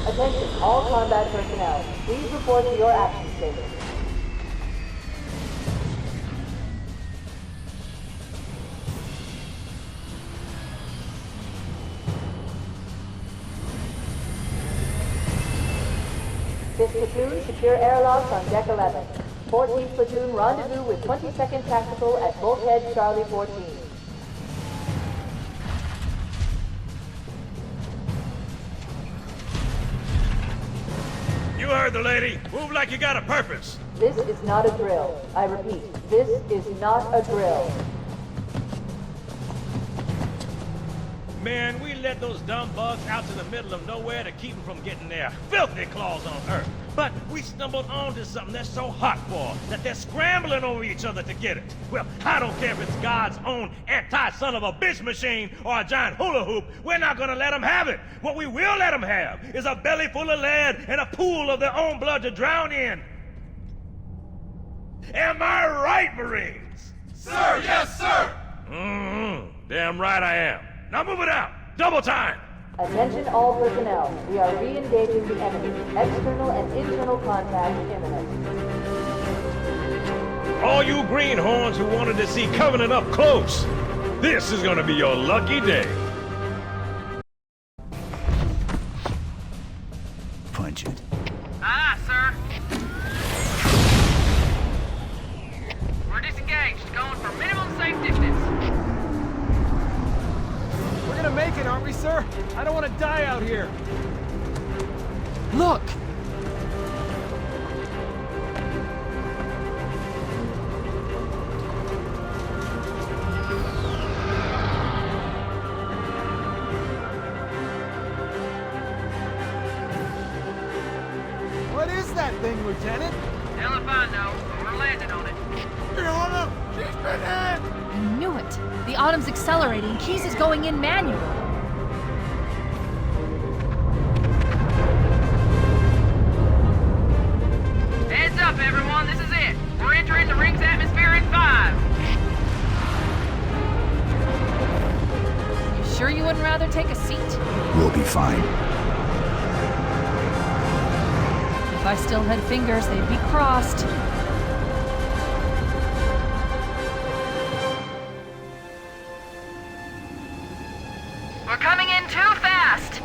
Attention, all combat personnel. Please report to your action station. Fifth platoon, secure airlocks on deck 11. 14th platoon, rendezvous with 22nd Tactical at Bulkhead Charlie 14. You heard the lady. Move like you got a purpose. This is not a drill. I repeat, this is not a drill. Man, we let those dumb bugs out to the middle of nowhere to keep them from getting their filthy claws on Earth. But we stumbled onto something that's so hot for them that they're scrambling over each other to get it. Well, I don't care if it's God's own anti-son of a bitch machine or a giant hula hoop. We're not gonna let them have it. What we will let them have is a belly full of lead and a pool of their own blood to drown in. Am I right, Marines? Sir, yes, sir! Damn right I am. Now move it out! Double time! Attention all personnel. We are re-engaging the enemy. External and internal contact imminent. All you greenhorns who wanted to see Covenant up close, this is gonna be your lucky day. Punch it. Aye, sir. We're disengaged, going for minimum safe distance. We're gonna make it, aren't we, sir? I don't want to die out here. Look! What is that thing, Lieutenant? Hell if I know, but we're landing on it. Your Honor, she's been hit! I knew it. The Autumn's accelerating. Keys is going in manual. Heads up, everyone. This is it. We're entering the ring's atmosphere in 5. You sure you wouldn't rather take a seat? We'll be fine. If I still had fingers, they'd be crossed. We're coming in too fast.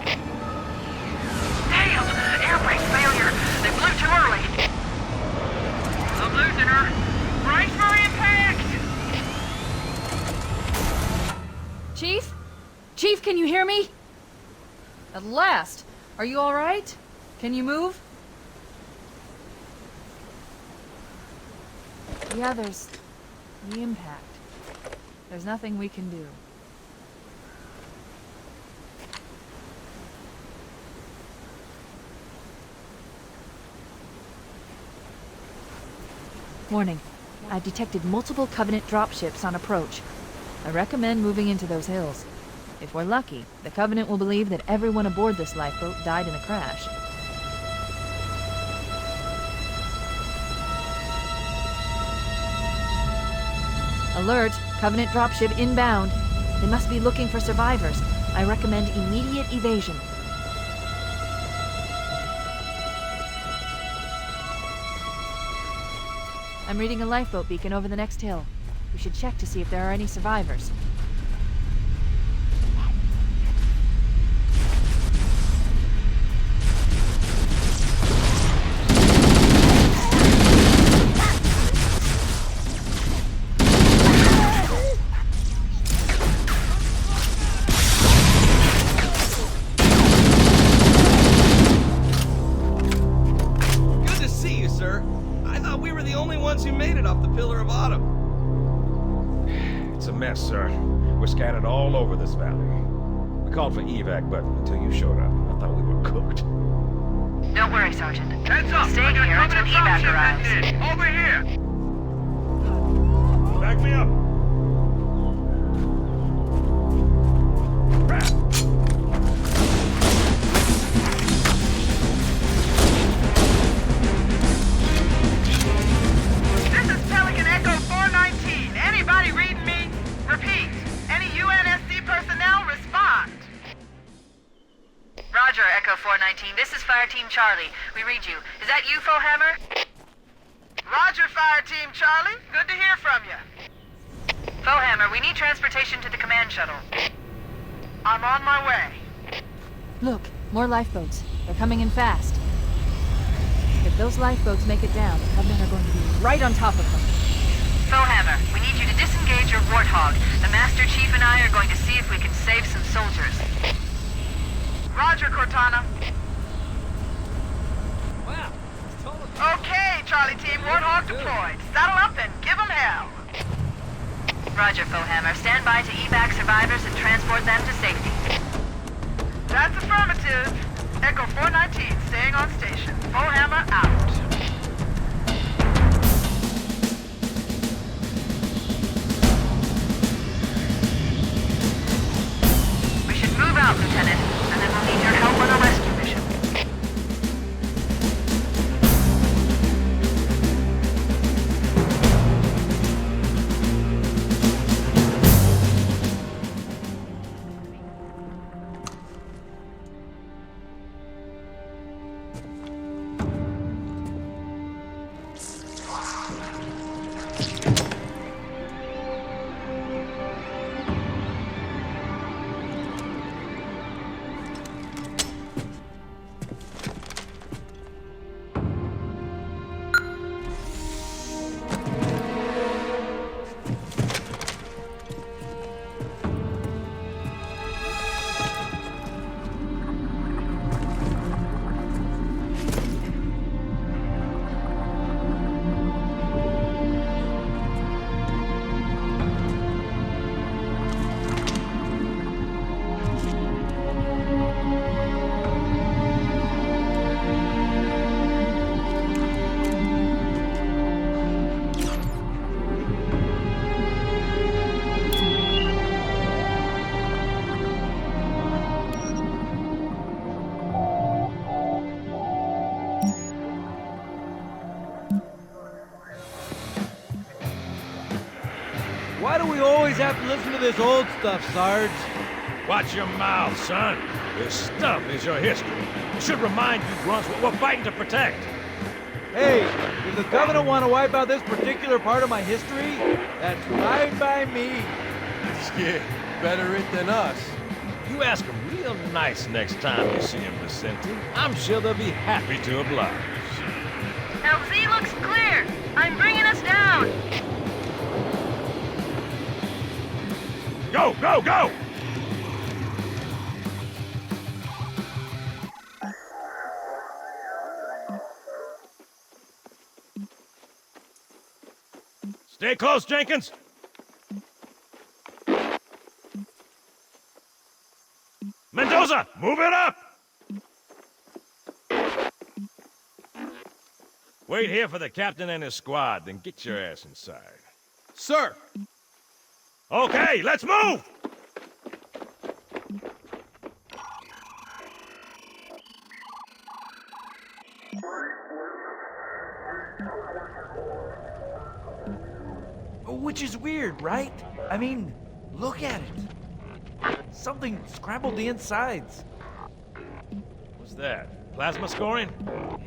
Damn! Air brake failure. They blew too early. I'm losing her. Brace for impact! Chief? Chief, can you hear me? At last. Are you all right? Can you move? Yeah, there's the impact. There's nothing we can do. Warning. I've detected multiple Covenant dropships on approach. I recommend moving into those hills. If we're lucky, the Covenant will believe that everyone aboard this lifeboat died in a crash. Alert! Covenant dropship inbound. They must be looking for survivors. I recommend immediate evasion. I'm reading a lifeboat beacon over the next hill. We should check to see if there are any survivors. Good to see you, sir. I thought we were the only ones who made it off the Pillar of Autumn. It's a mess, sir. We're scattered all over this valley. We called for evac, but until you showed up, I thought we were cooked. Don't worry, Sergeant. Heads up! Stay here until evac arrives. Over here! Back me up! Crap! This is Pelican Echo 419. Anybody reading me? Repeat. Any UNSC personnel respond. Roger, Echo 419. 419. This is Fire Team Charlie. We read you. Is that you, Fohammer? Roger, Fire Team Charlie. Good to hear from you. Fohammer, we need transportation to the command shuttle. I'm on my way. Look, more lifeboats. They're coming in fast. If those lifeboats make it down, the Covenant are going to be right on top of them. Fohammer, we need you to disengage your Warthog. The Master Chief and I are going to see if we can save some soldiers. Roger, Cortana. Wow. Okay, Charlie Team, Warthog deployed. Saddle up and give 'em hell. Roger, Fohammer. Stand by to evac survivors and transport them to safety. That's affirmative. Echo 419 staying on station. Fohammer out. We should move out, Lieutenant, and then we'll need your help on a rescue mission. Why do we always have to listen to this old stuff, Sarge? Watch your mouth, son. This stuff is your history. It should remind you grunts what we're fighting to protect. Hey, if the Covenant want to wipe out this particular part of my history, that's fine by me. Yeah, better it than us. You ask them real nice next time you see him, Vicente. I'm sure they'll be happy to oblige. LZ looks clear. I'm bringing us down. Go, go, go! Stay close, Jenkins. Mendoza, move it up! Wait here for the captain and his squad, then get your ass inside. Sir! Okay, let's move! Which is weird, right? I mean, look at it. Something scrambled the insides. What's that? Plasma scoring?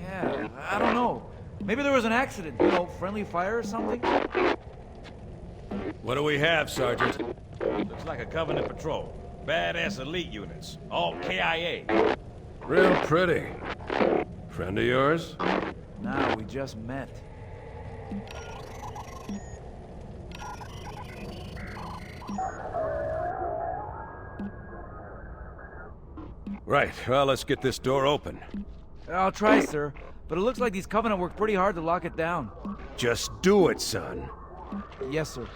Yeah, I don't know. Maybe there was an accident, you know, friendly fire or something? What do we have, Sergeant? Looks like a Covenant patrol. Badass elite units. All KIA. Real pretty. Friend of yours? Nah, we just met. Right, well, let's get this door open. I'll try, sir. But it looks like these Covenant worked pretty hard to lock it down. Just do it, son. Yes, sir.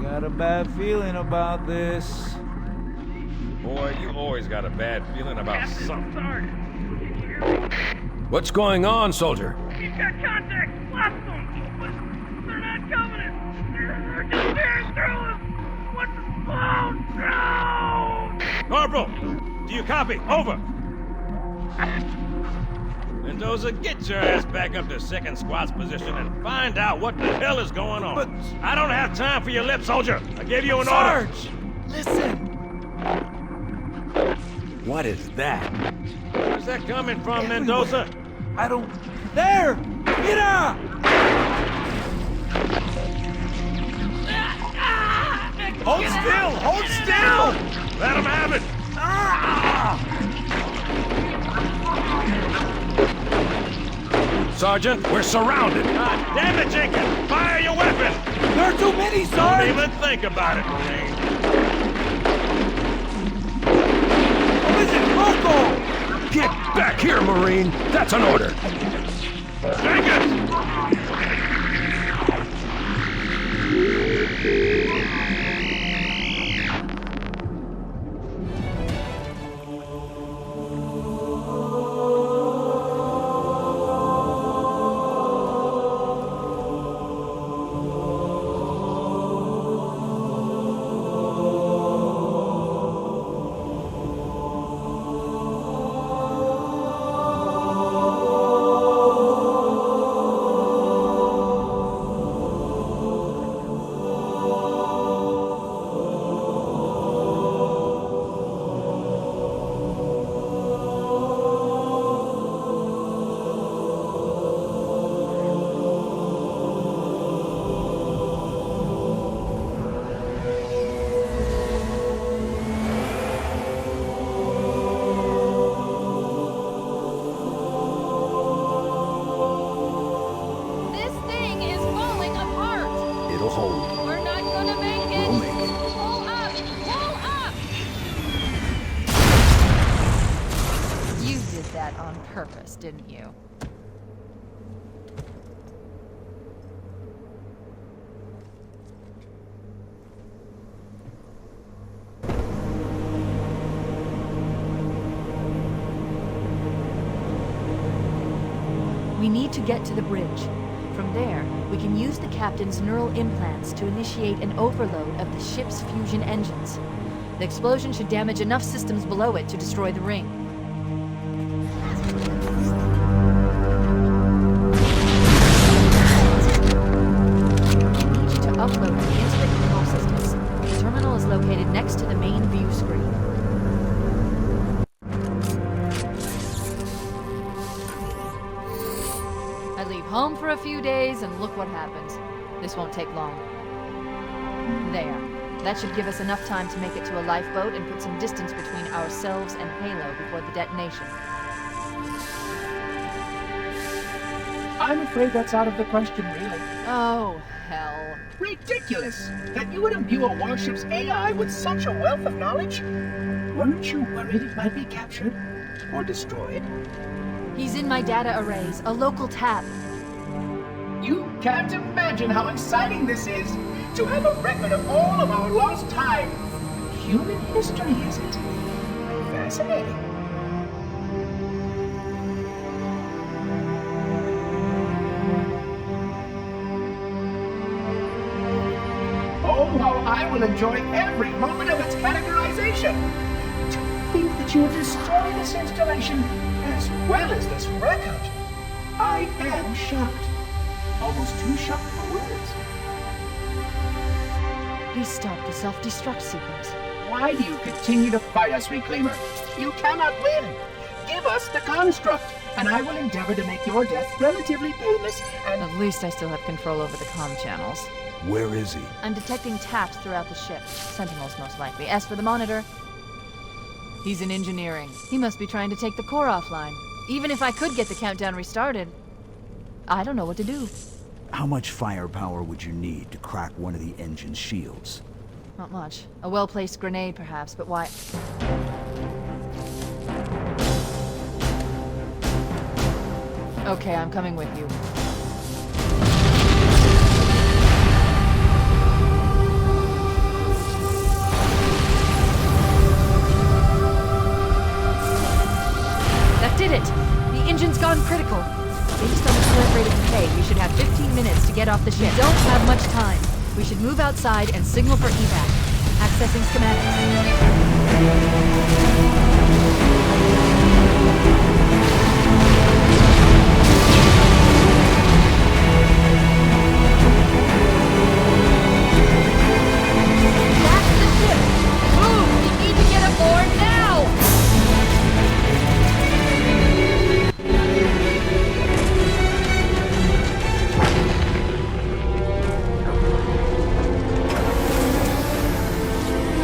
Got a bad feeling about this. Boy, you always got a bad feeling about something. What's going on, soldier? He's got contact. Lost them. But they're not Covenant. They're just tearing through us. What the... Oh, no! Corporal, do you copy? Over. Mendoza, get your ass back up to second squad's position and find out what the hell is going on. But- I don't have time for your lip, soldier. I gave you an order. Sarge! Listen! What is that? Where's that coming from, Mendoza? I don't... There! Mira! Hold still! Hold still! Let him have it! Sergeant, we're surrounded. God damn it, Jenkins! Fire your weapon! There are too many, Don't Sarge! even think about it, Marine. Oh, is it Rocco? Get back here, Marine! That's an order! Jenkins! This thing is falling apart! It'll hold. We're not gonna make it! We'll make it. Pull up! Pull up! You did that on purpose, didn't you? We need to get to the bridge. From there, we can use the captain's neural implants to initiate an overload of the ship's fusion engines. The explosion should damage enough systems below it to destroy the ring. We need you to upload them into the control systems. The terminal is located next to the main view screen. I leave home for a few days and look what happens. This won't take long. There. That should give us enough time to make it to a lifeboat and put some distance between ourselves and Halo before the detonation. I'm afraid that's out of the question, really. Oh, hell. Ridiculous! That you would imbue a warship's AI with such a wealth of knowledge? Weren't you worried it might be captured? Or destroyed? He's in my data arrays, a local tap. You can't imagine how exciting this is! To have a record of all of our lost time! Human history, is it? Fascinating. Oh, how I will enjoy every moment of its categorization! To think that you have destroyed this installation as well as this record! I am shocked. Almost too shocked for words. He stopped the self-destruct sequence. Why do you continue to fight us, Reclaimer? You cannot win. Give us the construct, and I will endeavor to make your death relatively painless and... At least I still have control over the comm channels. Where is he? I'm detecting taps throughout the ship. Sentinels, most likely. As for the monitor, he's in engineering. He must be trying to take the core offline. Even if I could get the countdown restarted, I don't know what to do. How much firepower would you need to crack one of the engine's shields? Not much. A well-placed grenade, perhaps, but why? Okay, I'm coming with you. That did it! The engine's gone critical. Based on the current rate of decay, we should have 15 minutes to get off the ship. We don't have much time. We should move outside and signal for evac. Accessing schematics.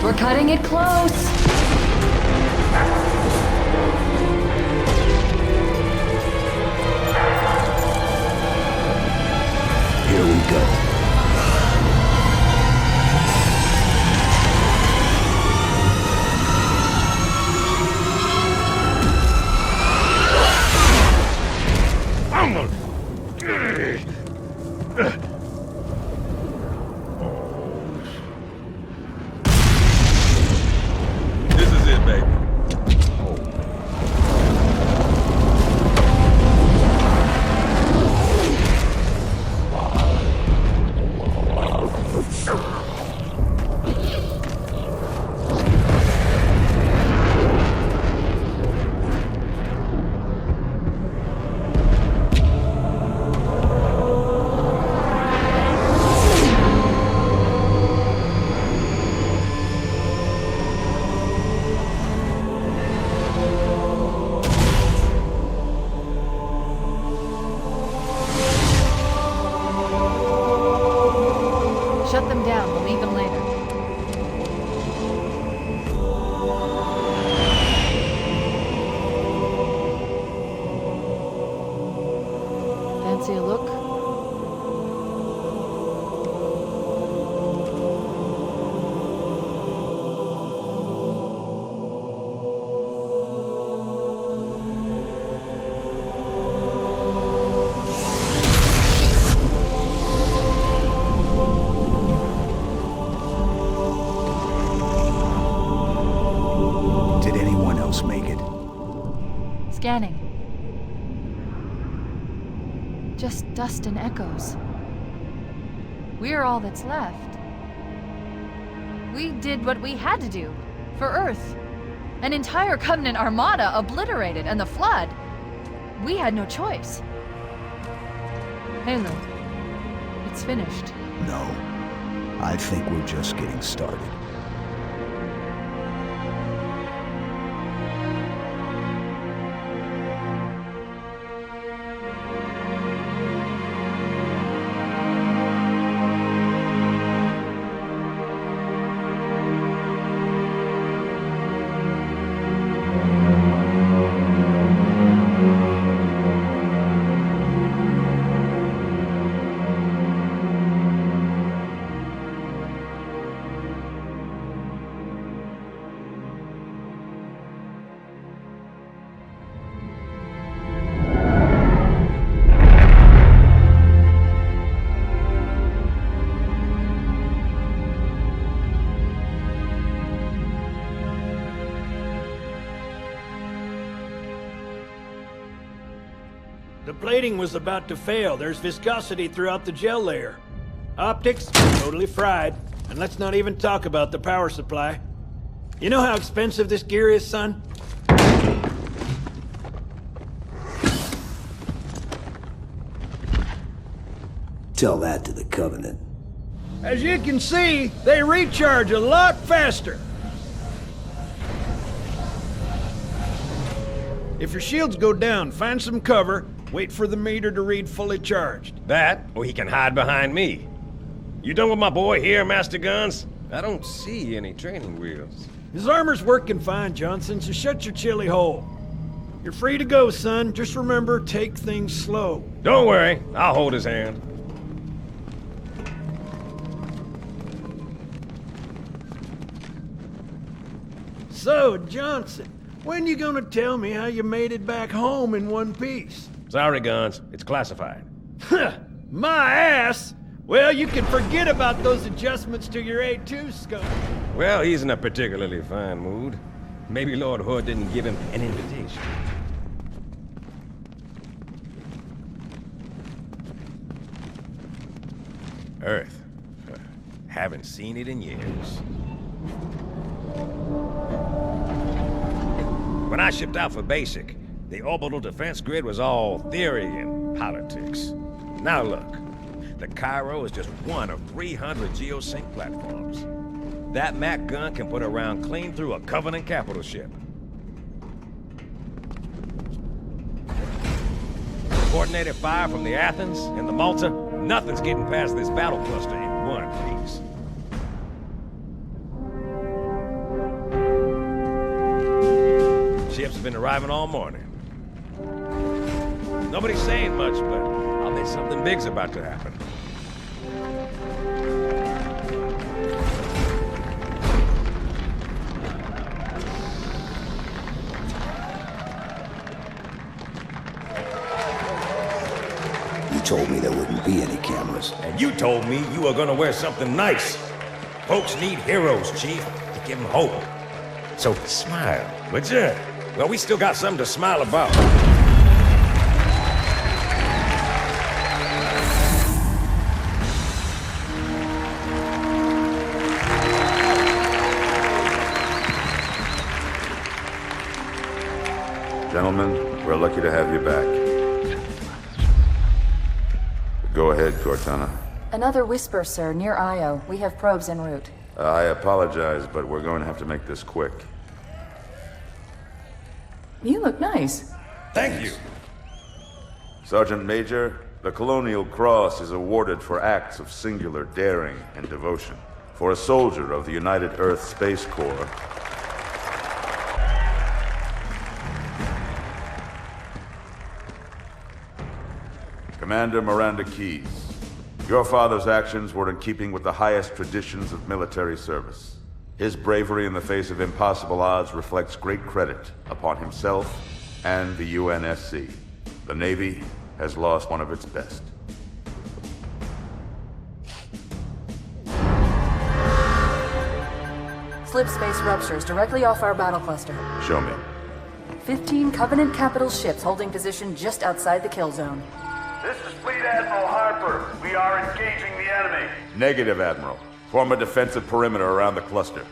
We're cutting it close. Here we go. This is it, baby. Shut them down. We'll need them later. Fancy a look? Did anyone else make it? Scanning. Just dust and echoes. We're all that's left. We did what we had to do. For Earth. An entire Covenant armada obliterated, and the Flood. We had no choice. Halo. It's finished. No. I think we're just getting started. The plating was about to fail. There's viscosity throughout the gel layer. Optics, totally fried. And let's not even talk about the power supply. You know how expensive this gear is, son? Tell that to the Covenant. As you can see, they recharge a lot faster. If your shields go down, find some cover, wait for the meter to read fully charged. That, or he can hide behind me. You done with my boy here, Master Guns? I don't see any training wheels. His armor's working fine, Johnson, so shut your chilly hole. You're free to go, son. Just remember, take things slow. Don't worry, I'll hold his hand. So, Johnson, when you gonna tell me how you made it back home in one piece? Sorry, Guns. It's classified. My ass! Well, you can forget about those adjustments to your A2 scope. Well, he's in a particularly fine mood. Maybe Lord Hood didn't give him an invitation. Earth. Haven't seen it in years. When I shipped out for basic, the orbital defense grid was all theory and politics. Now look, the Cairo is just one of 300 geosync platforms. That Mac gun can put a round clean through a Covenant capital ship. Coordinated fire from the Athens and the Malta, nothing's getting past this battle cluster in one piece. Ships have been arriving all morning. Nobody's saying much, but I'll bet something big's about to happen. You told me there wouldn't be any cameras. And you told me you were gonna wear something nice. Folks need heroes, Chief, to give them hope. So smile, would you? Well, we still got something to smile about. Gentlemen, we're lucky to have you back. Go ahead, Cortana. Another whisper, sir, near Io. We have probes en route. I apologize, but we're going to have to make this quick. You look nice. Thank you. Sergeant Major, the Colonial Cross is awarded for acts of singular daring and devotion. For a soldier of the United Earth Space Corps, Commander Miranda Keyes, your father's actions were in keeping with the highest traditions of military service. His bravery in the face of impossible odds reflects great credit upon himself and the UNSC. The Navy has lost one of its best. Slip space ruptures directly off our battle cluster. Show me. 15 Covenant capital ships holding position just outside the kill zone. This is Fleet Admiral Harper. We are engaging the enemy. Negative, Admiral. Form a defensive perimeter around the cluster.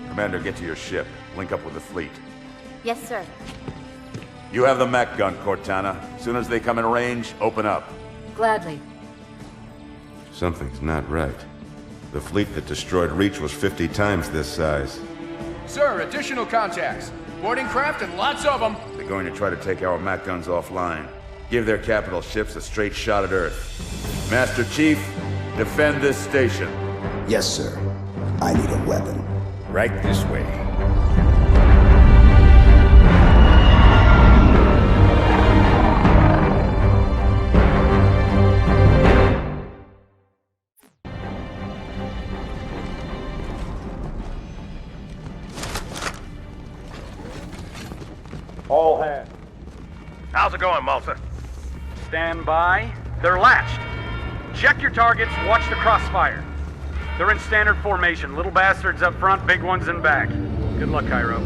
Commander, get to your ship. Link up with the fleet. Yes, sir. You have the Mac gun, Cortana. As soon as they come in range, open up. Gladly. Something's not right. The fleet that destroyed Reach was 50 times this size. Sir, additional contacts. Boarding craft and lots of them. They're going to try to take our Mac guns offline. Give their capital ships a straight shot at Earth. Master Chief, defend this station. Yes, sir. I need a weapon. Right this way. All hands. How's it going, Malta? Stand by. They're latched. Check your targets, watch the crossfire. They're in standard formation. Little bastards up front, big ones in back. Good luck, Cairo.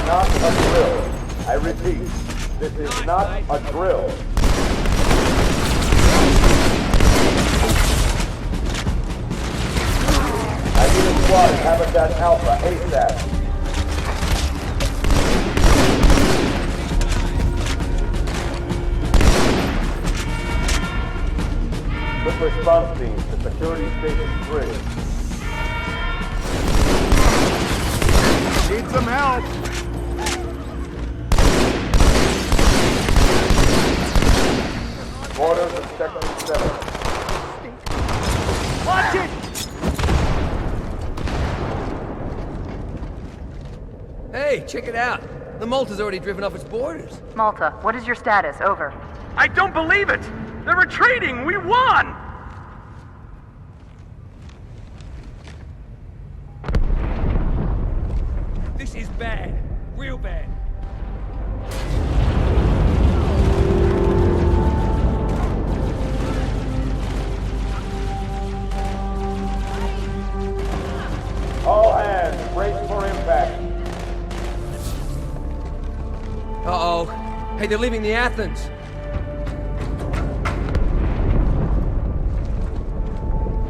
Not a drill. I repeat, this is not a drill. I need a squad Habitat Alpha ASAP. Quick response team to Security Station 3. Need some help. Orders of Sector 7. Watch it! Hey, check it out. The Malta's already driven off its boarders. Malta, what is your status? Over. I don't believe it! They're retreating! We won! This is bad. Real bad. All hands. Hey, they're leaving the Athens.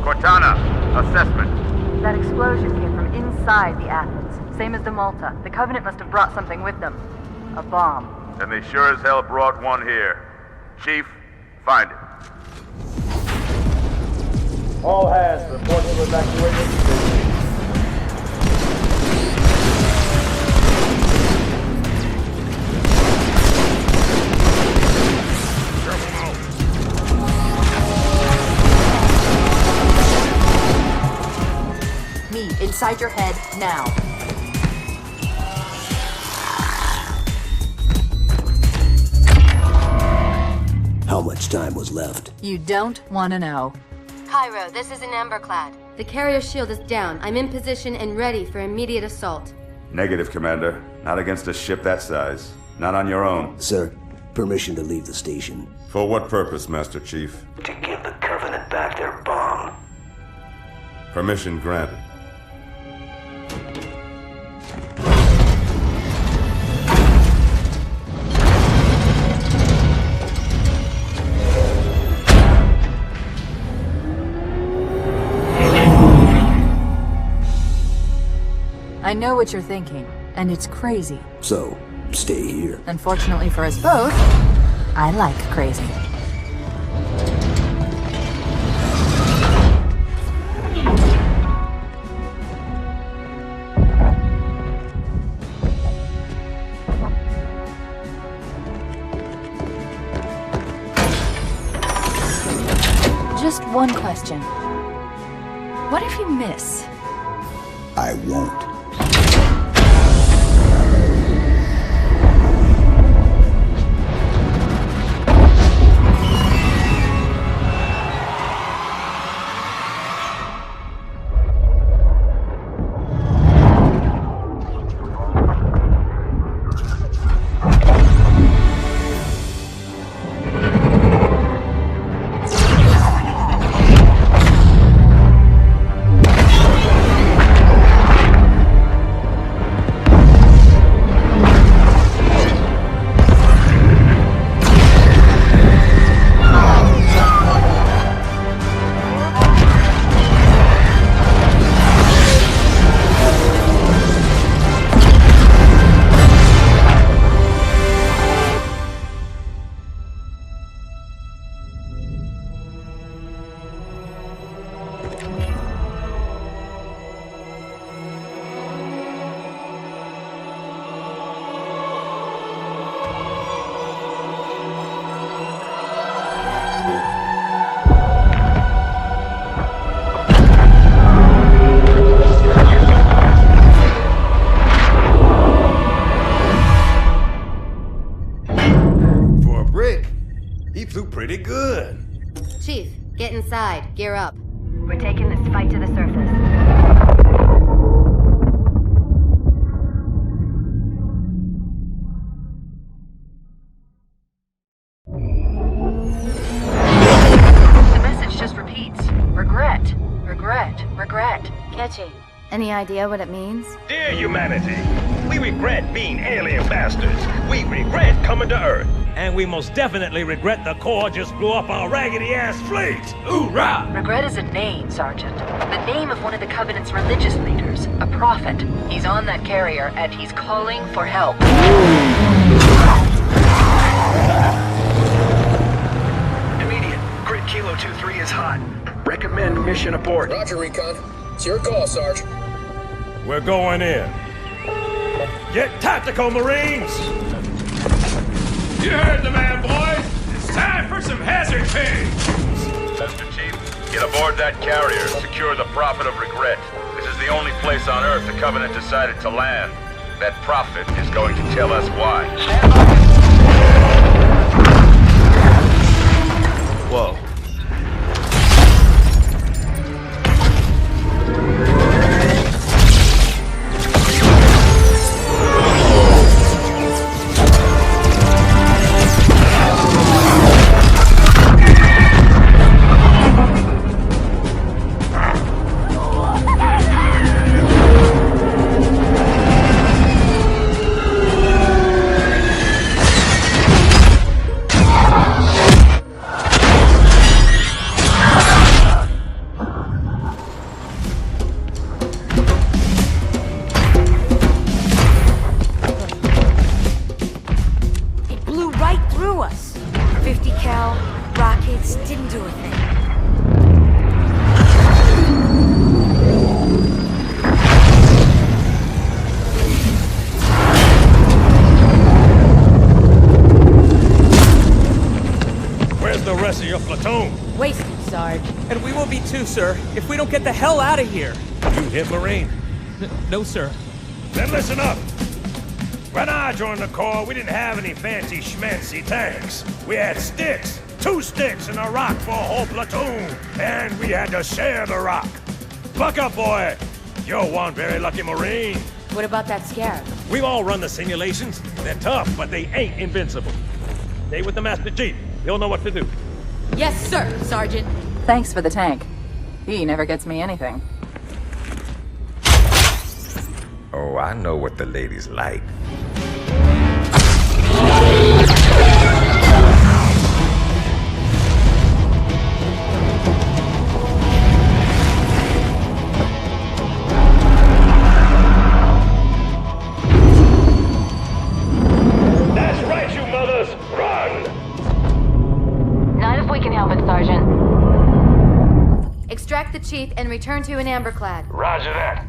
Cortana, assessment. That explosion came from inside the Athens, same as the Malta. The Covenant must have brought something with them. A bomb. And they sure as hell brought one here. Chief, find it. All hands report to evacuation station. Me, inside your head, now. How much time was left? You don't want to know. Cairo, this is an Amberclad. The carrier shield is down. I'm in position and ready for immediate assault. Negative, Commander. Not against a ship that size. Not on your own. Sir, permission to leave the station. For what purpose, Master Chief? To give the Covenant back their bomb. Permission granted. I know what you're thinking, and it's crazy. So, stay here. Unfortunately for us both, I like crazy. Just one question. What if you miss? I won't. Pretty good. Chief, get inside. Gear up. We're taking this fight to the surface. The message just repeats. Regret. Regret. Regret. Catchy. Any idea what it means? Dear humanity, we regret being alien bastards. We regret coming to Earth. And we most definitely regret the Corps just blew up our raggedy-ass fleet! Hoorah! Regret is a name, Sergeant. The name of one of the Covenant's religious leaders. A prophet. He's on that carrier, and he's calling for help. Immediate. Grid Kilo 2-3 is hot. Recommend mission abort. Roger, Recon. It's your call, Sarge. We're going in. Get tactical, Marines! You heard the man, boys! It's time for some hazard pay! Master Chief, get aboard that carrier. Secure the Prophet of Regret. This is the only place on Earth the Covenant decided to land. That Prophet is going to tell us why. Whoa. get the hell out of here! You hit Marine? No, sir. Then listen up. When I joined the Corps, we didn't have any fancy schmancy tanks. We had sticks. 2 sticks and a rock for a whole platoon. And we had to share the rock. Buck up, boy. You're one very lucky Marine. What about that Scarab? We've all run the simulations. They're tough, but they ain't invincible. Stay with the Master Chief. He'll know what to do. Yes, sir, Sergeant. Thanks for the tank. He never gets me anything. Oh, I know what the ladies like. That's right, you mothers! Run! Not if we can help it, Sergeant. Extract the Chief and return to an amberclad. Roger that.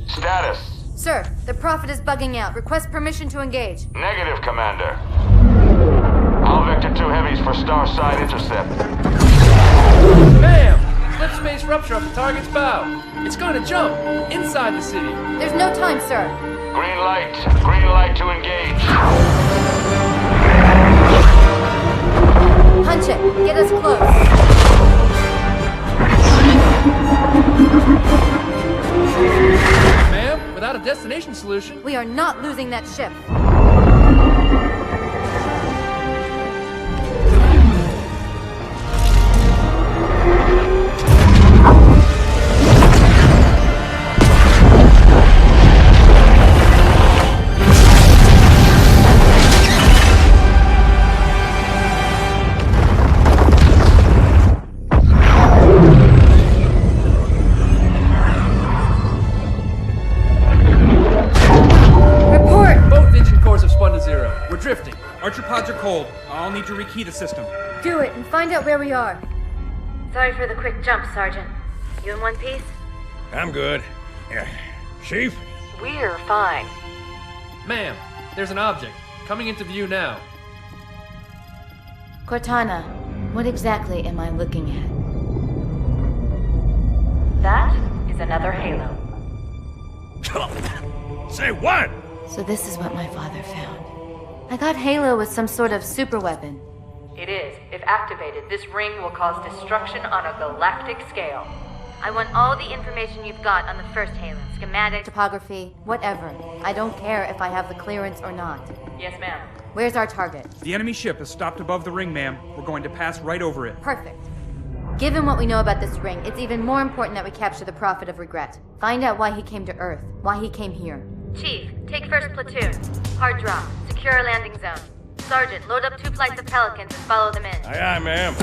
Status. Sir, the Prophet is bugging out. Request permission to engage. Negative, Commander. All Vector 2 heavies for star side intercept. Bam! Slip space rupture off the target's bow. It's going to jump inside the city. There's no time, sir. Green light. Green light to engage. Punch it. Get us close. Ma'am, without a destination solution... We are not losing that ship. Drifting. Archer pods are cold. I'll need to rekey the system. Do it and find out where we are. Sorry for the quick jump, Sergeant. You in one piece? I'm good. Yeah. Chief? We're fine. Ma'am, there's an object coming into view now. Cortana, what exactly am I looking at? That is another Halo. Say what? So this is what my father found. I thought Halo was some sort of super weapon. It is. If activated, this ring will cause destruction on a galactic scale. I want all the information you've got on the first Halo. Schematic, topography, whatever. I don't care if I have the clearance or not. Yes, ma'am. Where's our target? The enemy ship is stopped above the ring, ma'am. We're going to pass right over it. Perfect. Given what we know about this ring, it's even more important that we capture the Prophet of Regret. Find out why he came to Earth, why he came here. Chief, take first platoon. Hard drop. Secure a landing zone. Sergeant, load up 2 flights of Pelicans and follow them in. Aye, aye, ma'am.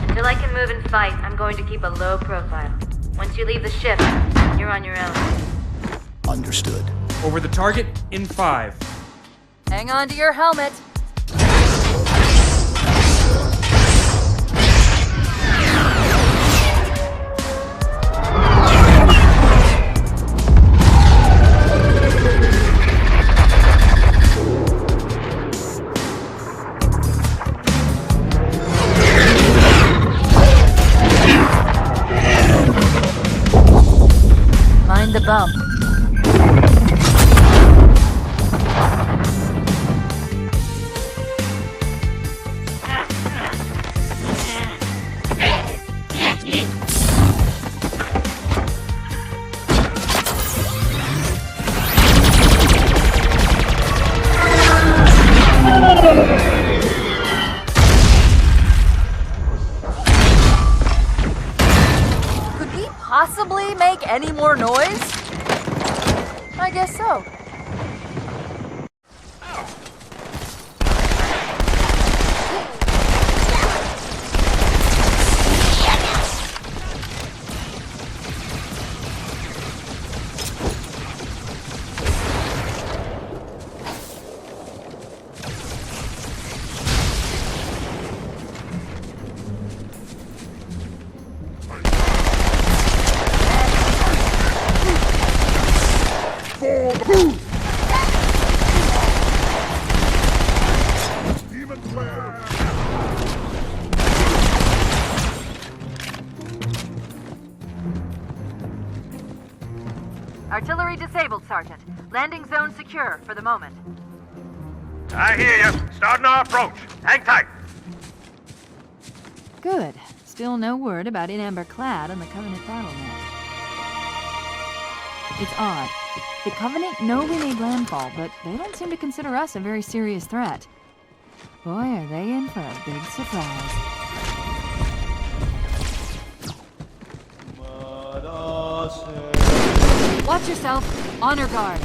Until I can move and fight, I'm going to keep a low profile. Once you leave the ship, you're on your own. Understood. Over the target in 5. Hang on to your helmet. Mind the bump. Could we possibly make any more noise? I guess so. For the booth! Artillery disabled, Sergeant. Landing zone secure for the moment. I hear you. Starting our approach. Hang tight. Good. Still no word about In Amber Clad on the Covenant battle net. It's odd. The Covenant know we made landfall, but they don't seem to consider us a very serious threat. Boy, are they in for a big surprise. Watch yourself. Honor guard.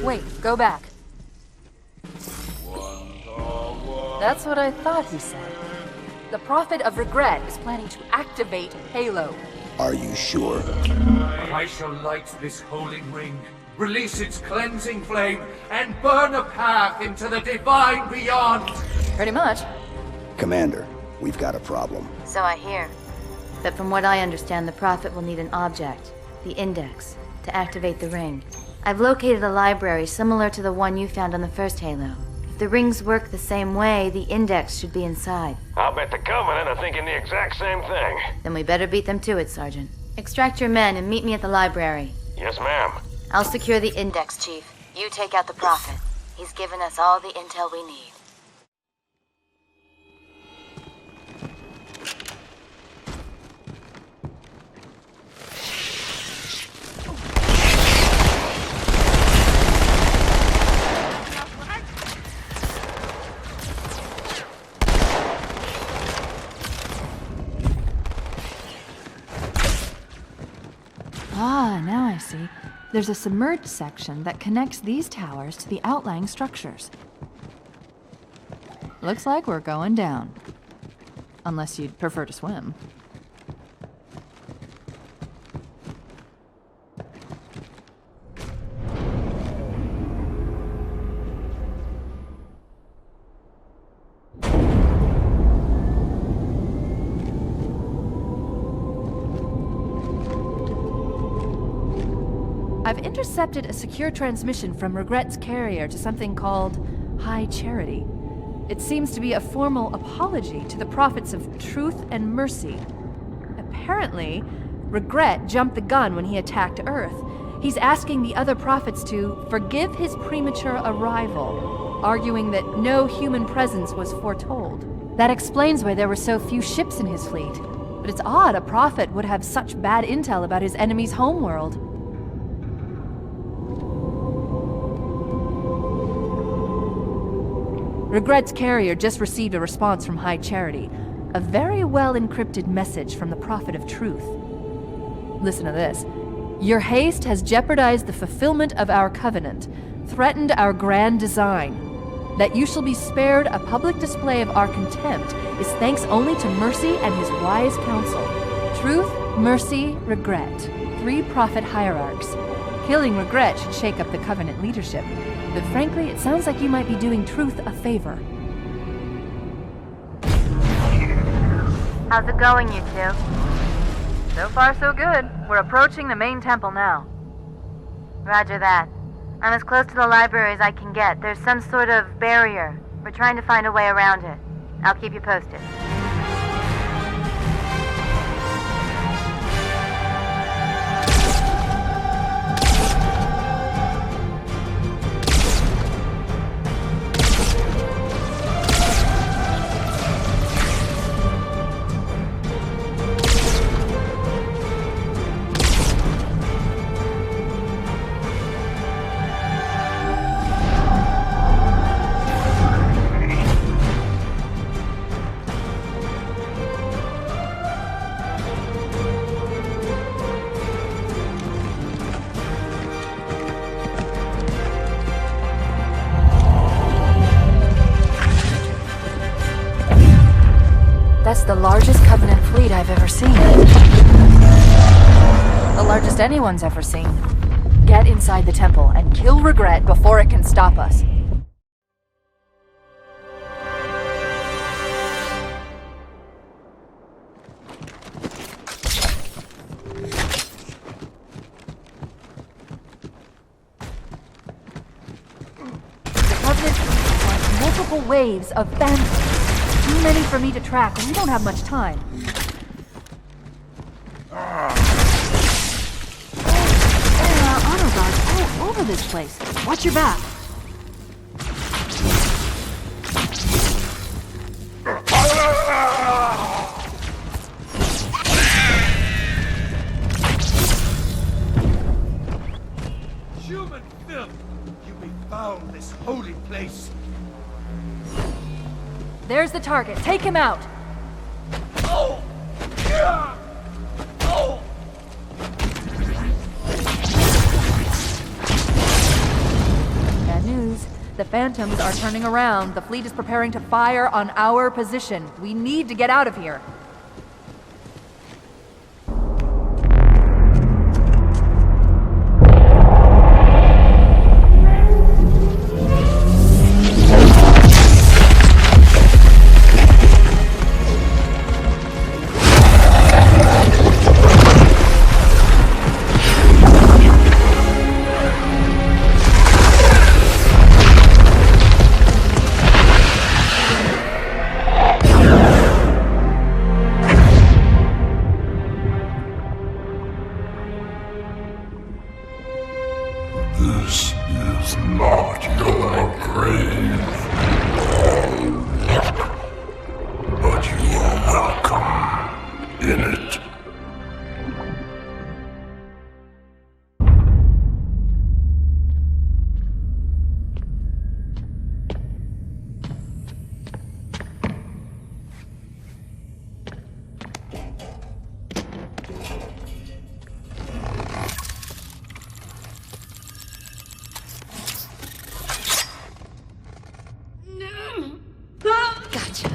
Wait, go back. That's what I thought he said. The Prophet of Regret is planning to activate Halo. Are you sure? I shall light this holy ring, release its cleansing flame, and burn a path into the divine beyond. Pretty much. Commander, we've got a problem. So I hear. But from what I understand, the Prophet will need an object, the Index, to activate the ring. I've located a library similar to the one you found on the first Halo. If the rings work the same way, the Index should be inside. I'll bet the Covenant are thinking the exact same thing. Then we better beat them to it, Sergeant. Extract your men and meet me at the library. Yes, ma'am. I'll secure the Index, Chief. You take out the Prophet. He's given us all the intel we need. Ah, now I see. There's a submerged section that connects these towers to the outlying structures. Looks like we're going down. Unless you'd prefer to swim. I've intercepted a secure transmission from Regret's carrier to something called High Charity. It seems to be a formal apology to the prophets of truth and mercy. Apparently, Regret jumped the gun when he attacked Earth. He's asking the other prophets to forgive his premature arrival, arguing that no human presence was foretold. That explains why there were so few ships in his fleet. But it's odd a prophet would have such bad intel about his enemy's homeworld. Regret's carrier just received a response from High Charity. A very well-encrypted message from the Prophet of Truth. Listen to this. Your haste has jeopardized the fulfillment of our covenant, threatened our grand design. That you shall be spared a public display of our contempt is thanks only to Mercy and his wise counsel. Truth, Mercy, Regret. 3 prophet hierarchs. Killing Regret should shake up the covenant leadership. But frankly, it sounds like you might be doing Truth a favor. How's it going, you two? So far, so good. We're approaching the main temple now. Roger that. I'm as close to the library as I can get. There's some sort of barrier. We're trying to find a way around it. I'll keep you posted. That's the largest Covenant fleet I've ever seen. The largest anyone's ever seen. Get inside the temple and kill Regret before it can stop us. multiple waves of phantoms. Too many for me to track, and we don't have much time. Honor guards all over this place. Watch your back. Human filth! You befoul this holy place! There's the target. Take him out! Oh! Yeah! Oh! Bad news. The phantoms are turning around. The fleet is preparing to fire on our position. We need to get out of here. This is not your grave, but you are welcome in it. Gotcha.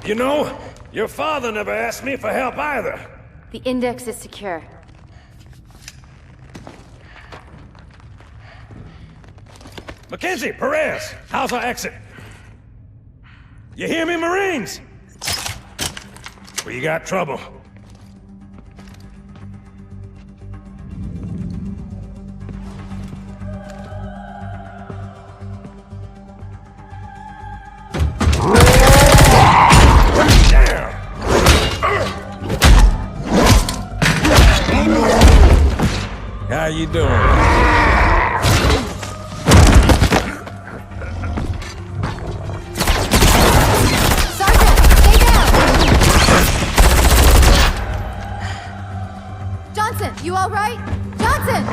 You know, your father never asked me for help either. The index is secure. Mackenzie, Perez, how's our exit? You hear me, Marines? We got trouble. How you doing? Sergeant, stay down! Johnson, you all right? Johnson!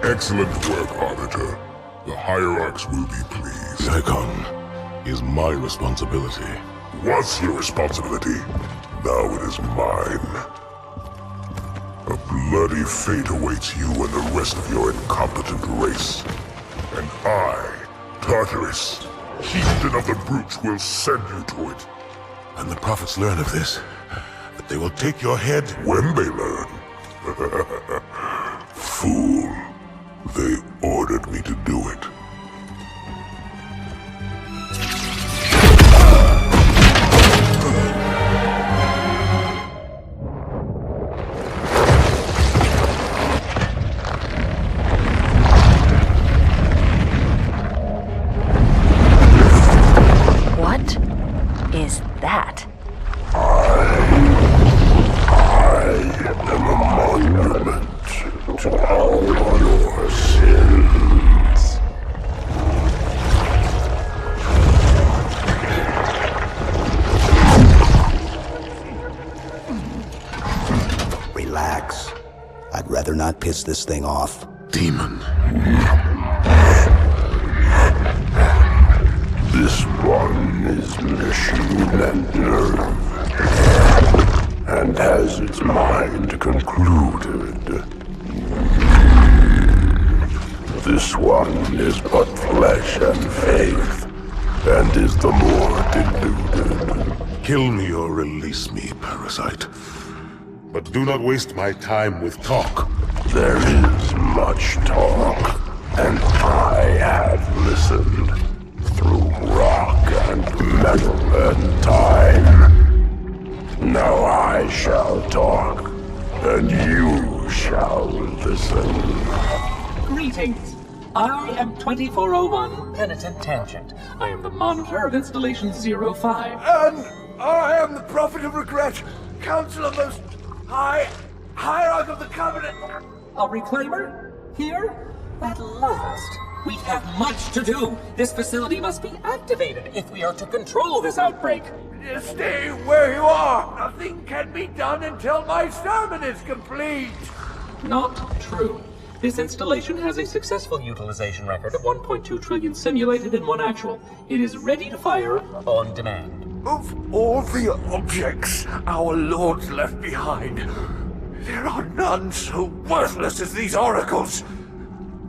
Excellent work, Arbiter. The Hierarchs will be pleased. Icon is my responsibility. Was your responsibility? Now it is mine. A bloody fate awaits you and the rest of your incompetent race. And I, Tartarus, chieftain of the Brutes, will send you to it. And the prophets learn of this, that they will take your head when they learn. Fool. They ordered me to do it. What is that? I am a monument to all your sins. Relax. I'd rather not piss this thing off. Demon. This one is machine and nerve, and has its mind concluded. This one is but flesh and faith, and is the more deluded. Kill me or release me, parasite. But do not waste my time with talk. There is much talk, and I have listened through rock and metal and time. Now I shall talk, and you shall listen. Greetings. I am 2401 Penitent Tangent. I am the monitor of Installation 05. And I am the Prophet of Regret, Council of Most High, Hierarch of the Covenant. A reclaimer? Here? At last. We have much to do. This facility must be activated if we are to control this outbreak. Stay where you are. Nothing can be done until my sermon is complete. Not true. This installation has a successful utilization record of 1.2 trillion simulated and 1 actual. It is ready to fire on demand. Of all the objects our lords left behind, there are none so worthless as these oracles.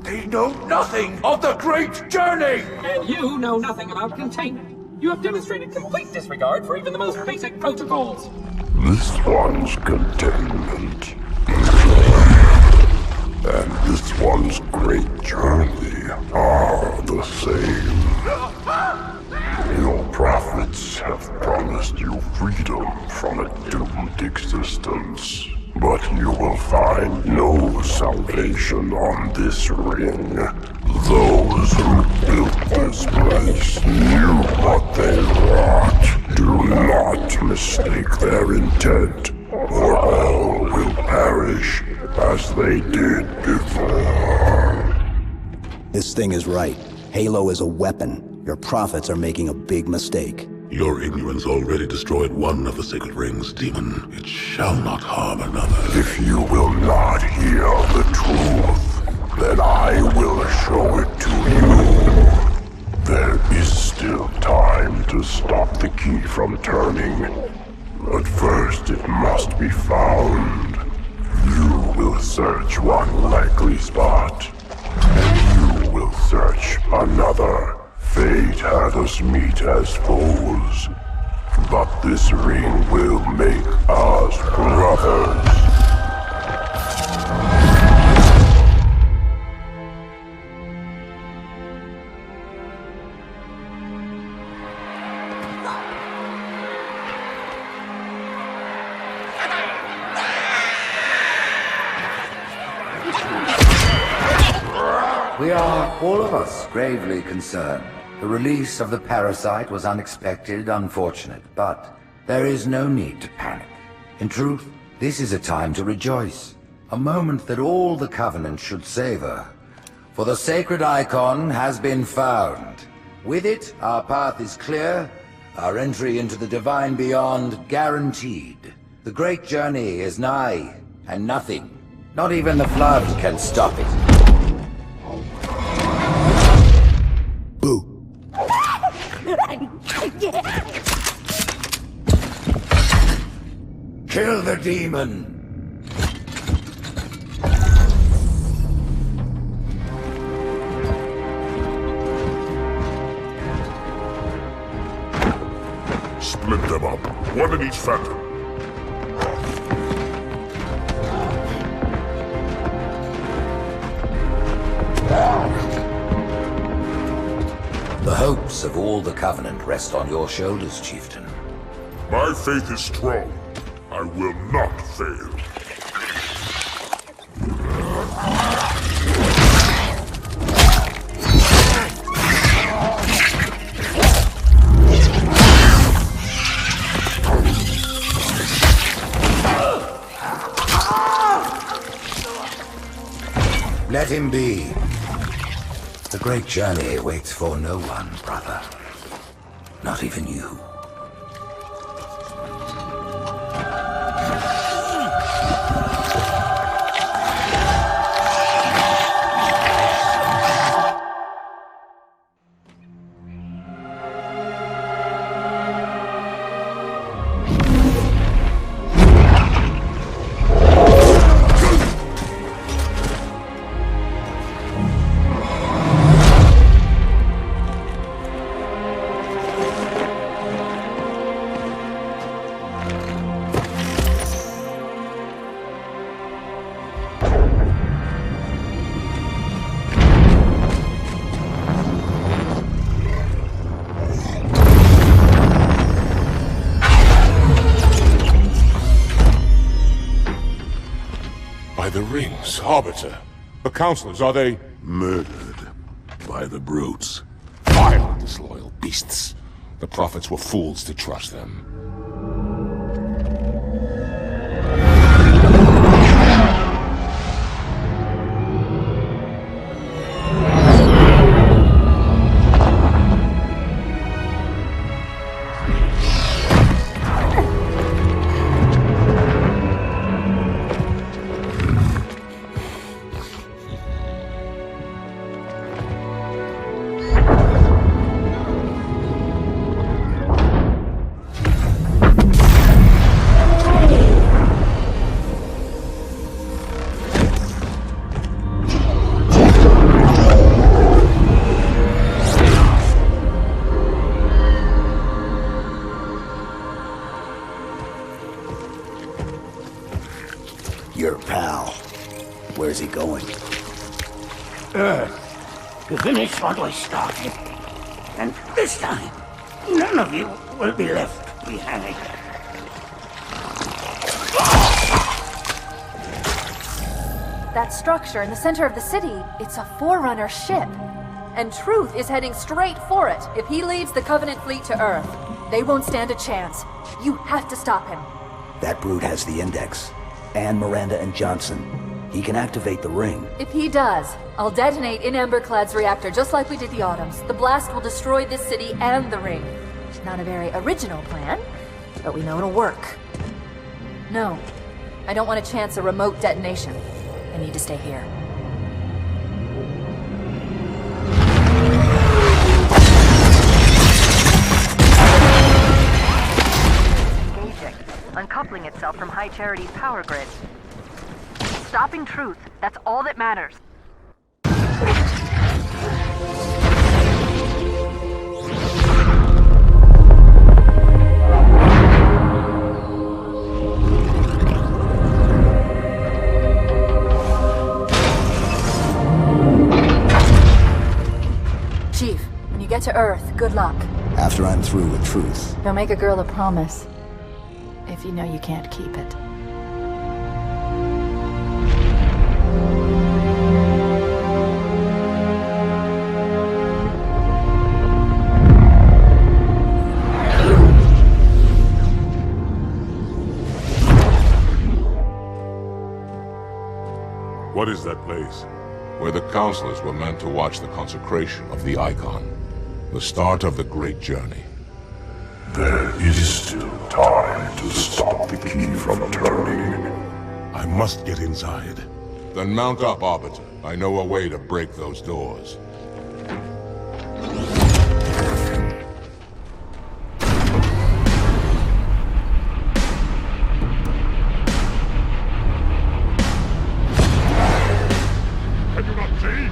They know nothing of the great journey! And you know nothing about containment. You have demonstrated complete disregard for even the most basic protocols. This one's containment. And this one's great journey are the same. Your prophets have promised you freedom from a doomed existence. But you will find no salvation on this ring. Those who built this place knew what they wrought. Do not mistake their intent, or all will perish as they did before. This thing is right. Halo is a weapon. Your prophets are making a big mistake. Your ignorance already destroyed one of the sacred rings, demon. It shall not harm another. If you will not hear the truth, then I will show it to you. There is still time to stop the key from turning. But first it must be found. You will search one likely spot, and you will search another. Fate had us meet as foes, but this ring will make us brothers. We are, all of us, gravely concerned. The release of the parasite was unexpected, unfortunate, but there is no need to panic. In truth, this is a time to rejoice. A moment that all the Covenant should savor. For the sacred icon has been found. With it, our path is clear, our entry into the divine beyond guaranteed. The great journey is nigh, and nothing, not even the flood, can stop it. Boo. Kill the demon! Split them up, one in each phantom. The hopes of all the Covenant rest on your shoulders, Chieftain. My faith is strong. I will not fail. Let him be. The great journey waits for no one, brother. Not even you. by the rings, Arbiter. The counselors, are they... Murdered by the brutes. Vile, disloyal beasts. The prophets were fools to trust them. Your pal. Where's he going? Earth, to finish what we started. And this time, none of you will be left behind. That structure in the center of the city, it's a Forerunner ship. And Truth is heading straight for it. If he leads the Covenant fleet to Earth, they won't stand a chance. You have to stop him. That brute has the Index. And Miranda and Johnson. He can activate the ring. If he does, I'll detonate in Emberclad's reactor just like we did the Autumns. The blast will destroy this city and the ring. Not a very original plan, but we know it'll work. No, I don't want to chance a remote detonation. I need to stay here. Uncoupling itself from High Charity's power grid. Stopping Truth, that's all that matters. Chief, when you get to Earth, good luck. After I'm through with Truth. Don't make a girl a promise if you know you can't keep it. What is that place? Where the counselors were meant to watch the consecration of the Icon. The start of the great journey. There is still time to stop the key from turning. I must get inside. Then mount up, Arbiter. I know a way to break those doors. I do not see.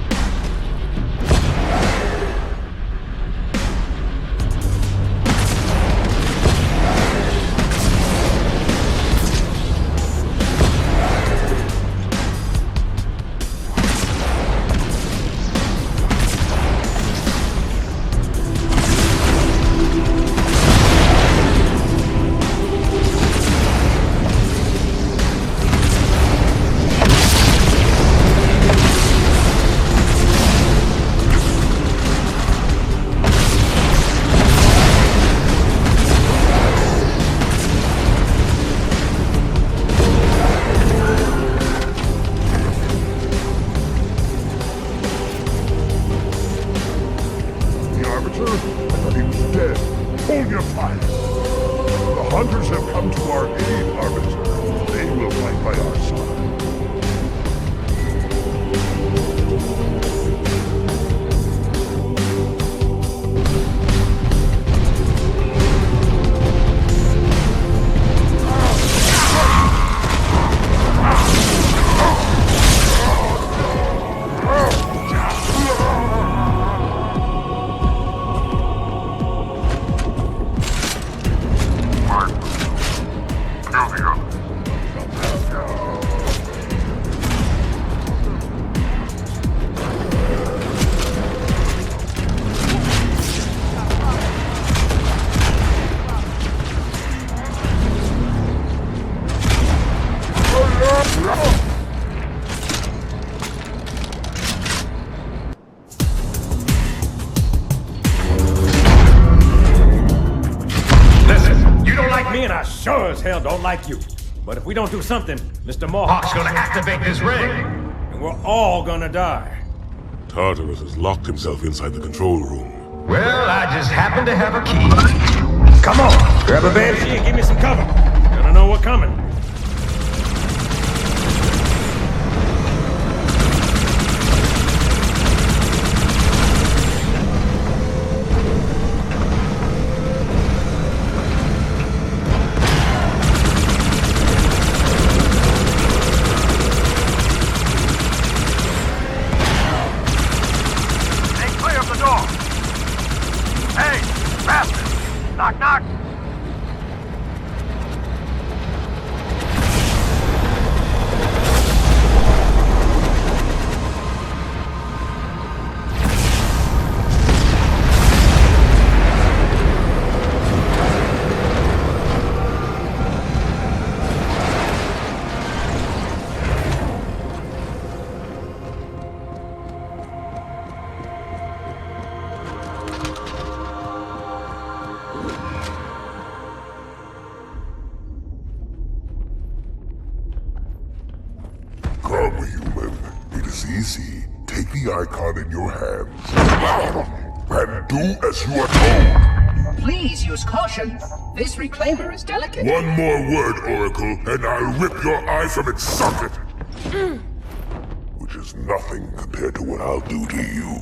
Hold your fire. The hunters have come to our aid, Arbiter. They will fight by our side. hell don't like you. But if we don't do something, Mr. Mohawk's gonna activate this ring. And we're all gonna die. Tartarus has locked himself inside the control room. Well, I just happen to have a key. Come on, grab a banshee and give me some cover. Gotta know what's coming. Knock, knock! Come, human. It is easy. Take the icon in your hands. And do as you are told. Please use caution. This reclaimer is delicate. One more word, Oracle, and I'll rip your eye from its socket. Which is nothing compared to what I'll do to you.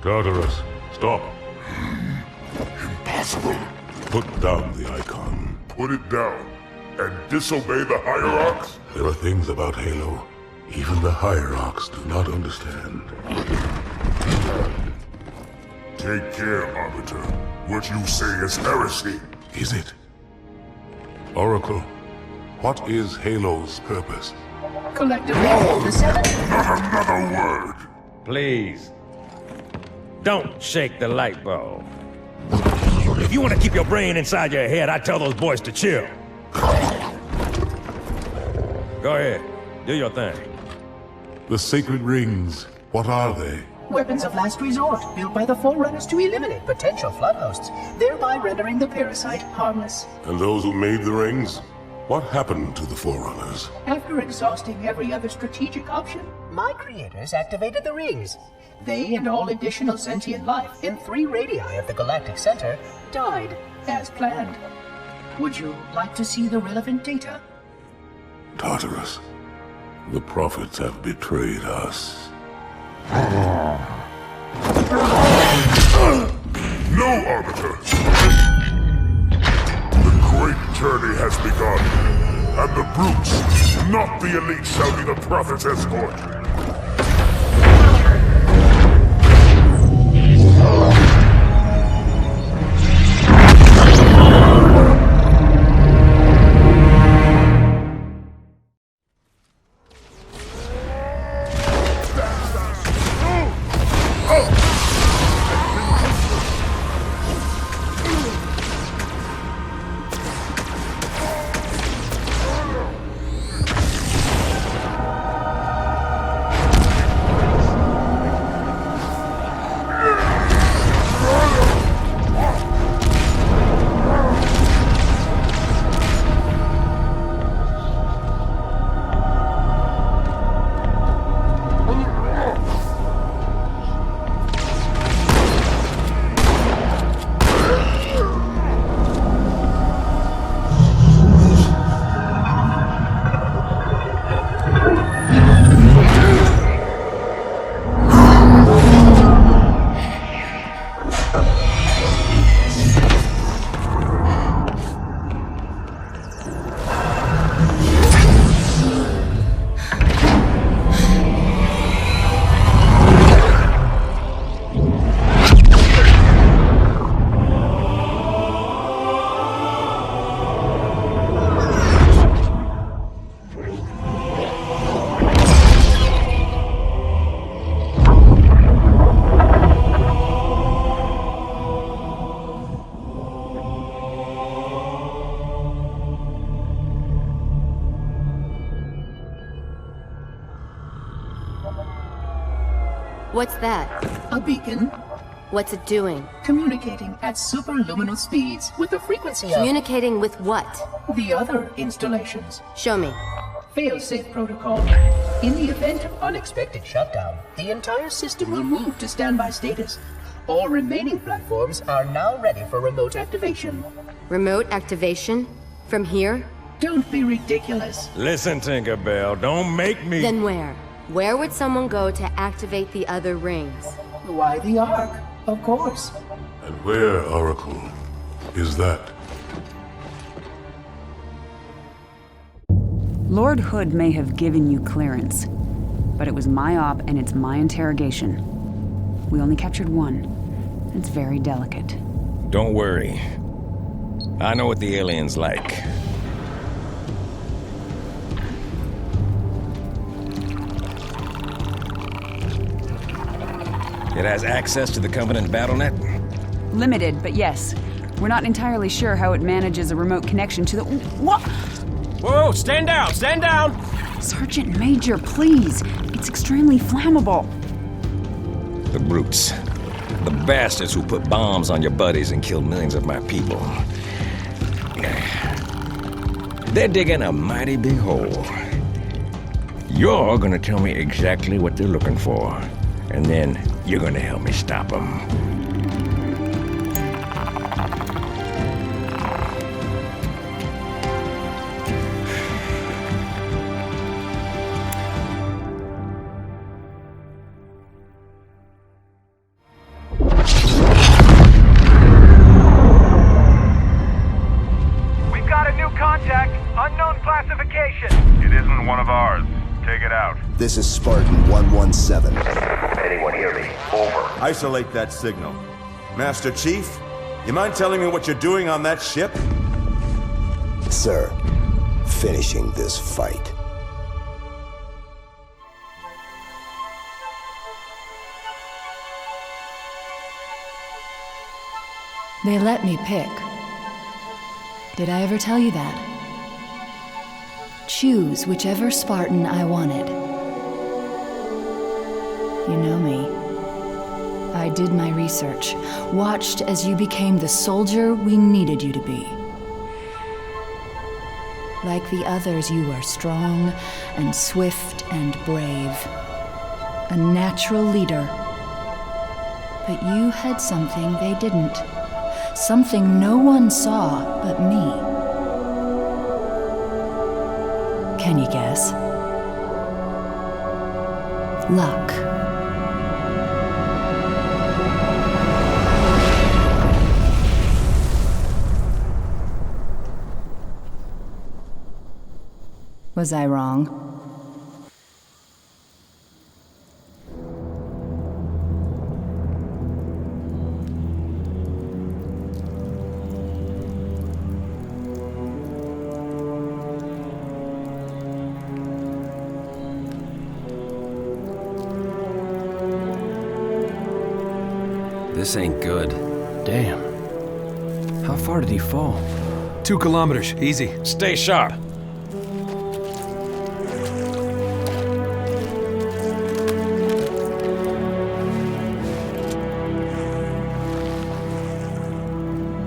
Tartarus, stop. Impossible. Put down the icon. Put it down. And disobey the Hierarchs? There are things about Halo even the Hierarchs do not understand. Take care, Arbiter. What you say is heresy. Is it? Oracle, what is Halo's purpose? Collectively, the seven... Not another word! Please. Don't shake the light bulb. If you want to keep your brain inside your head, I tell those boys to chill. Go ahead. Do your thing. The sacred rings, what are they? Weapons of last resort, built by the Forerunners to eliminate potential flood hosts, thereby rendering the parasite harmless. And those who made the rings? What happened to the Forerunners? After exhausting every other strategic option, my creators activated the rings. They and all additional sentient life in 3 radii of the galactic center died as planned. Would you like to see the relevant data? Tartarus, the prophets have betrayed us. No, Arbiter! The great journey has begun, and the brutes, not the elite, shall be the prophet's escort. What's that? A beacon. What's it doing? Communicating at superluminal speeds with the frequency of... Communicating with what? The other installations. Show me. Fail-safe protocol. In the event of unexpected shutdown, the entire system will move to standby status. All remaining platforms are now ready for remote activation. Remote activation? From here? Don't be ridiculous. Listen, Tinkerbell, don't make me... Then where? Where would someone go to activate the other rings? Why the Ark? Of course. And where, Oracle, is that? Lord Hood may have given you clearance, but it was my op and it's my interrogation. We only captured one. It's very delicate. Don't worry. I know what the alien's like. It has access to the Covenant BattleNet? Limited, but yes. We're not entirely sure how it manages a remote connection to the... What? Whoa, stand down, stand down! Sergeant Major, please. It's extremely flammable. The brutes. The bastards who put bombs on your buddies and killed millions of my people. They're digging a mighty big hole. You're gonna tell me exactly what they're looking for, and then you're gonna help me stop them. We've got a new contact, unknown classification. It isn't one of ours. Take it out. This is Spartan 117. Anyone hear me? Over. Isolate that signal. Master Chief, you mind telling me what you're doing on that ship? Sir, finishing this fight. They let me pick. Did I ever tell you that? Choose whichever Spartan I wanted. You know me. I did my research, watched as you became the soldier we needed you to be. Like the others, you are strong and swift and brave. A natural leader. But you had something they didn't. Something no one saw but me. Can you guess? Luck. Was I wrong? This ain't good. Damn. How far did he fall? 2 kilometers, easy. Stay sharp.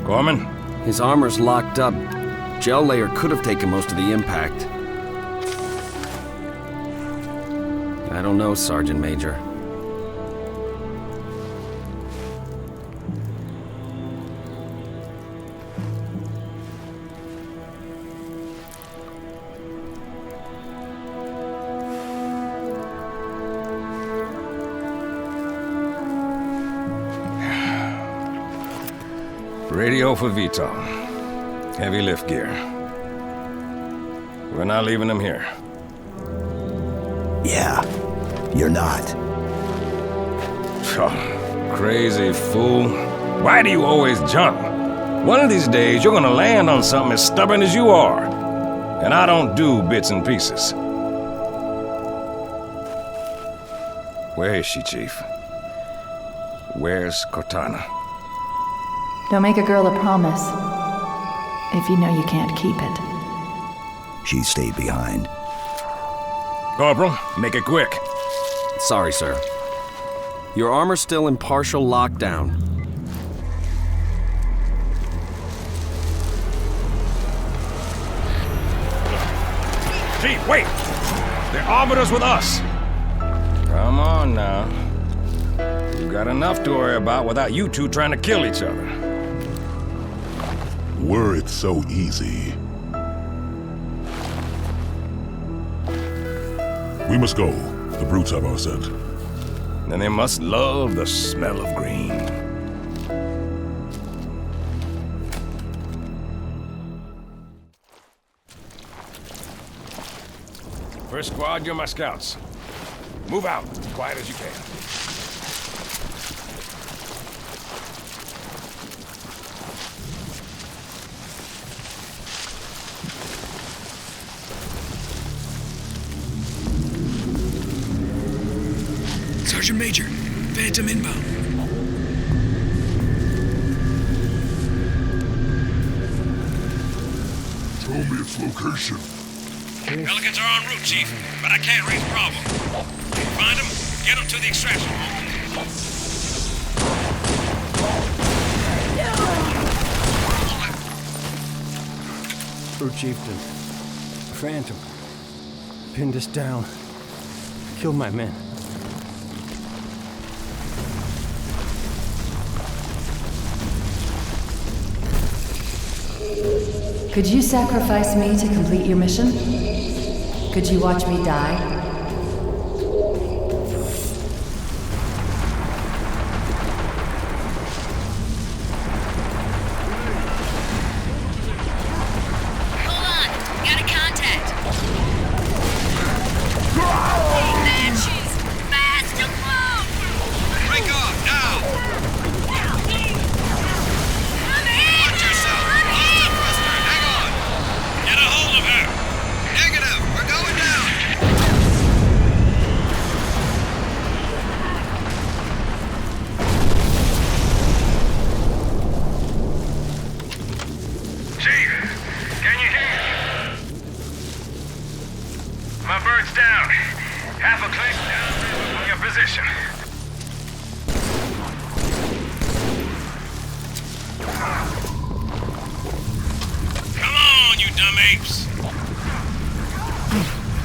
Gorman? His armor's locked up. Gel layer could have taken most of the impact. I don't know, Sergeant Major. Radio for Vital. Heavy lift gear. We're not leaving them here. Yeah, you're not. Oh, crazy fool. Why do you always jump? One of these days, you're gonna land on something as stubborn as you are. And I don't do bits and pieces. Where is she, Chief? Where's Cortana? Don't make a girl a promise if you know you can't keep it. She stayed behind. Corporal, make it quick. Sorry, sir. Your armor's still in partial lockdown. Chief, wait! The Arbiter's with us! Come on now. We've got enough to worry about without you two trying to kill each other. Were it so easy. We must go. The brutes have our scent. Then they must love the smell of green. First squad, you're my scouts. Move out, as quiet as you can. Sergeant Major, Phantom inbound. Tell me its location. Pelicans are en route, Chief, but I can't raise Bravo. Find them, get them to the extraction. Crew Chieftain, Phantom, pinned us down, killed my men. Could you sacrifice me to complete your mission? Could you watch me die? My bird's down. Half a click down from your position. Come on, you dumb apes.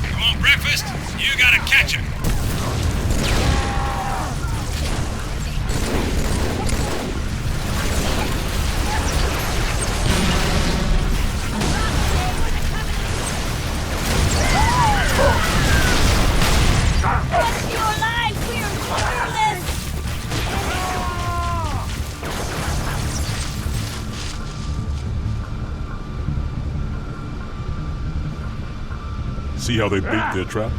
You want breakfast? You gotta catch it. See how they bait their trap?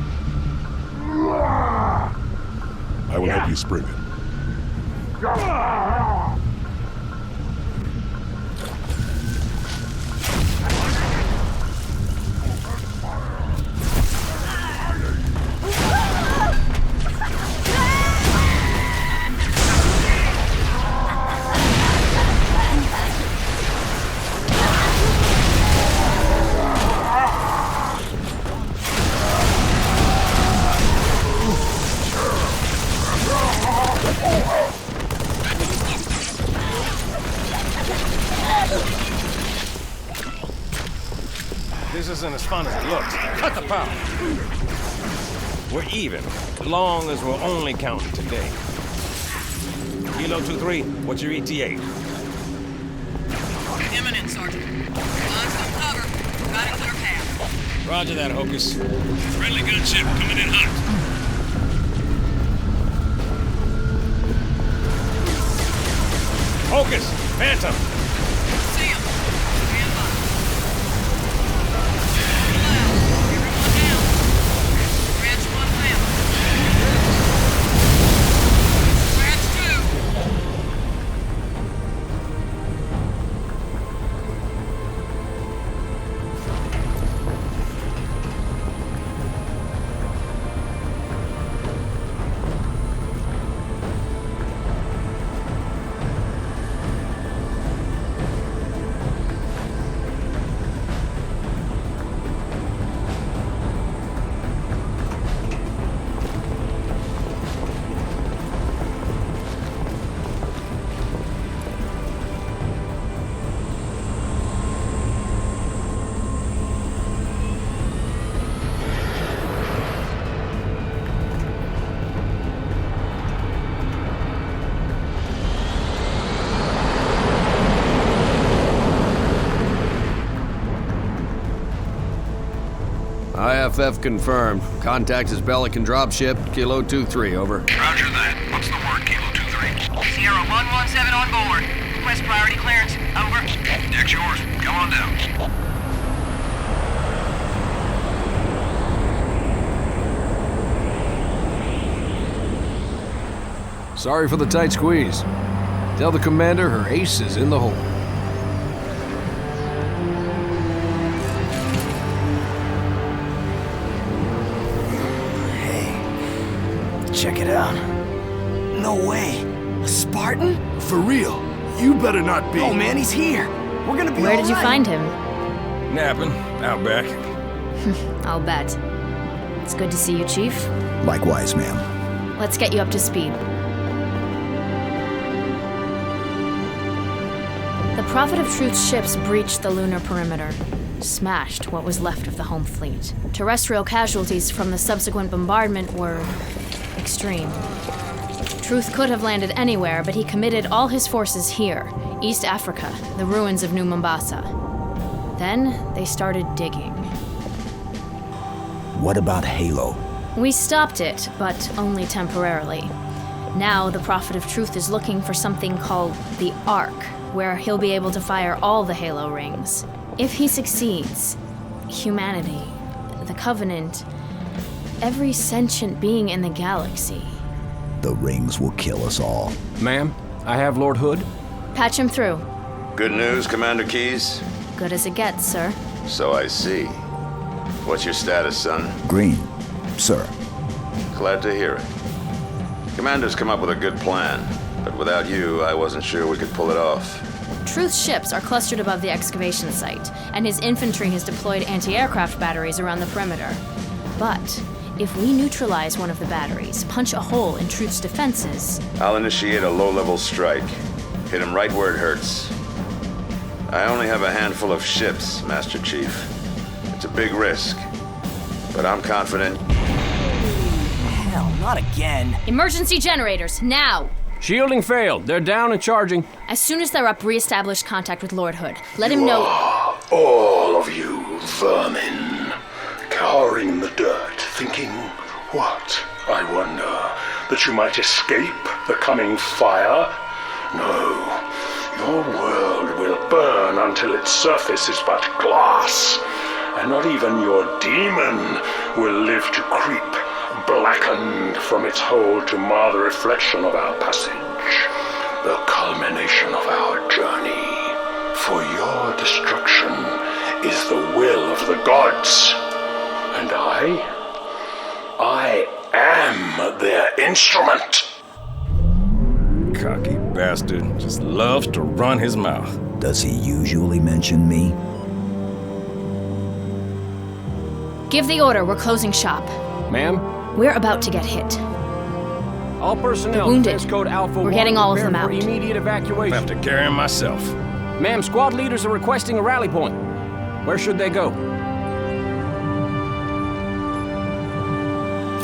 I will help you spring it. This isn't as fun as it looks. Cut the power. We're even, as long as we're only counting today. Kilo 2-3, what's your ETA? Imminent, Sergeant. On some cover. Got a clear path. Roger that, Hocus. Friendly gunship coming in hot. Hocus! Phantom! See him. Stand by. Branch 1 family. Branch 2. FF confirmed. Contact is Bellic and dropship, Kilo 23, over. Roger that. What's the word, Kilo 23? Sierra 117 on board. Request priority clearance. Over. Deck's yours. Come on down. Sorry for the tight squeeze. Tell the commander her ace is in the hole. Check it out. No way. A Spartan? For real. You better not be. Oh man, he's here. We're gonna be Where did you find him? Napping. Out back. I'll bet. It's good to see you, Chief. Likewise, ma'am. Let's get you up to speed. The Prophet of Truth's ships breached the lunar perimeter, smashed what was left of the home fleet. Terrestrial casualties from the subsequent bombardment were extreme. Truth could have landed anywhere, but he committed all his forces here, East Africa, the ruins of New Mombasa. Then they started digging. What about Halo? We stopped it, but only temporarily. Now the Prophet of Truth is looking for something called the Ark, where he'll be able to fire all the Halo rings. If he succeeds, humanity, the Covenant, every sentient being in the galaxy. The rings will kill us all. Ma'am, I have Lord Hood. Patch him through. Good news, Commander Keyes? Good as it gets, sir. So I see. What's your status, son? Green, sir. Glad to hear it. Commander's come up with a good plan, but without you, I wasn't sure we could pull it off. Truth's ships are clustered above the excavation site, and his infantry has deployed anti-aircraft batteries around the perimeter. But if we neutralize one of the batteries, punch a hole in Truth's defenses... I'll initiate a low-level strike. Hit him right where it hurts. I only have a handful of ships, Master Chief. It's a big risk, but I'm confident. Hell, not again. Emergency generators, now! Shielding failed. They're down and charging. As soon as they're up, re-establish contact with Lord Hood. Let him know... All of you vermin, cowering in the dirt, thinking, what, I wonder, that you might escape the coming fire? No, your world will burn until its surface is but glass, and not even your demon will live to creep, blackened from its hole to mar the reflection of our passage, the culmination of our journey. For your destruction is the will of the gods, and I am their instrument. Cocky bastard just loves to run his mouth. Does he usually mention me? Give the order, we're closing shop. Ma'am? We're about to get hit. All personnel, wounded. Code Alpha We're getting all of them out. For immediate evacuation. I have to carry him myself. Ma'am, squad leaders are requesting a rally point. Where should they go?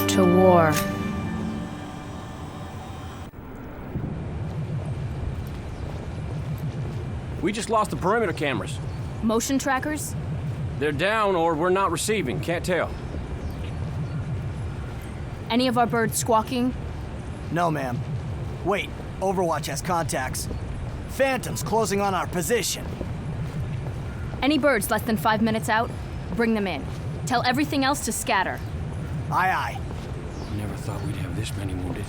To war. We just lost the perimeter cameras. Motion trackers? They're down or we're not receiving, can't tell. Any of our birds squawking? No, ma'am. Wait, Overwatch has contacts. Phantoms closing on our position. Any birds less than 5 minutes out? Bring them in. Tell everything else to scatter. Aye, aye. Never thought we'd have this many wounded.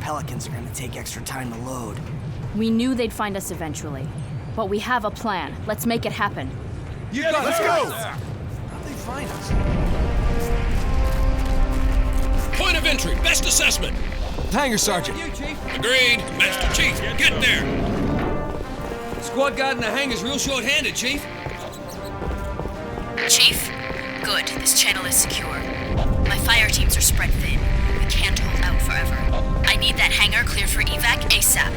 Pelicans are gonna take extra time to load. We knew they'd find us eventually. But we have a plan. Let's make it happen. Yeah, let's go! How'd they find us? Point of entry, best assessment. Hangar Sergeant. Agreed. Master Chief, get there. Squad guard in the hangar's real short-handed, Chief. Chief? Good. This channel is secure. My fire teams are spread thin. We can't hold out forever. I need that hangar cleared for evac ASAP.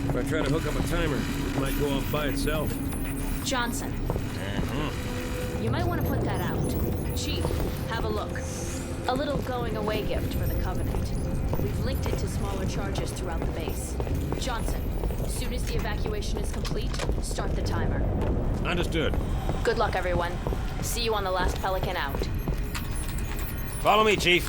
If I try to hook up a timer, it might go off by itself. Johnson. You might want to put that out. Chief, have a look. A little going-away gift for the Covenant. We've linked it to smaller charges throughout the base. Johnson, as soon as the evacuation is complete, start the timer. Understood. Good luck, everyone. See you on the last Pelican out. Follow me, Chief.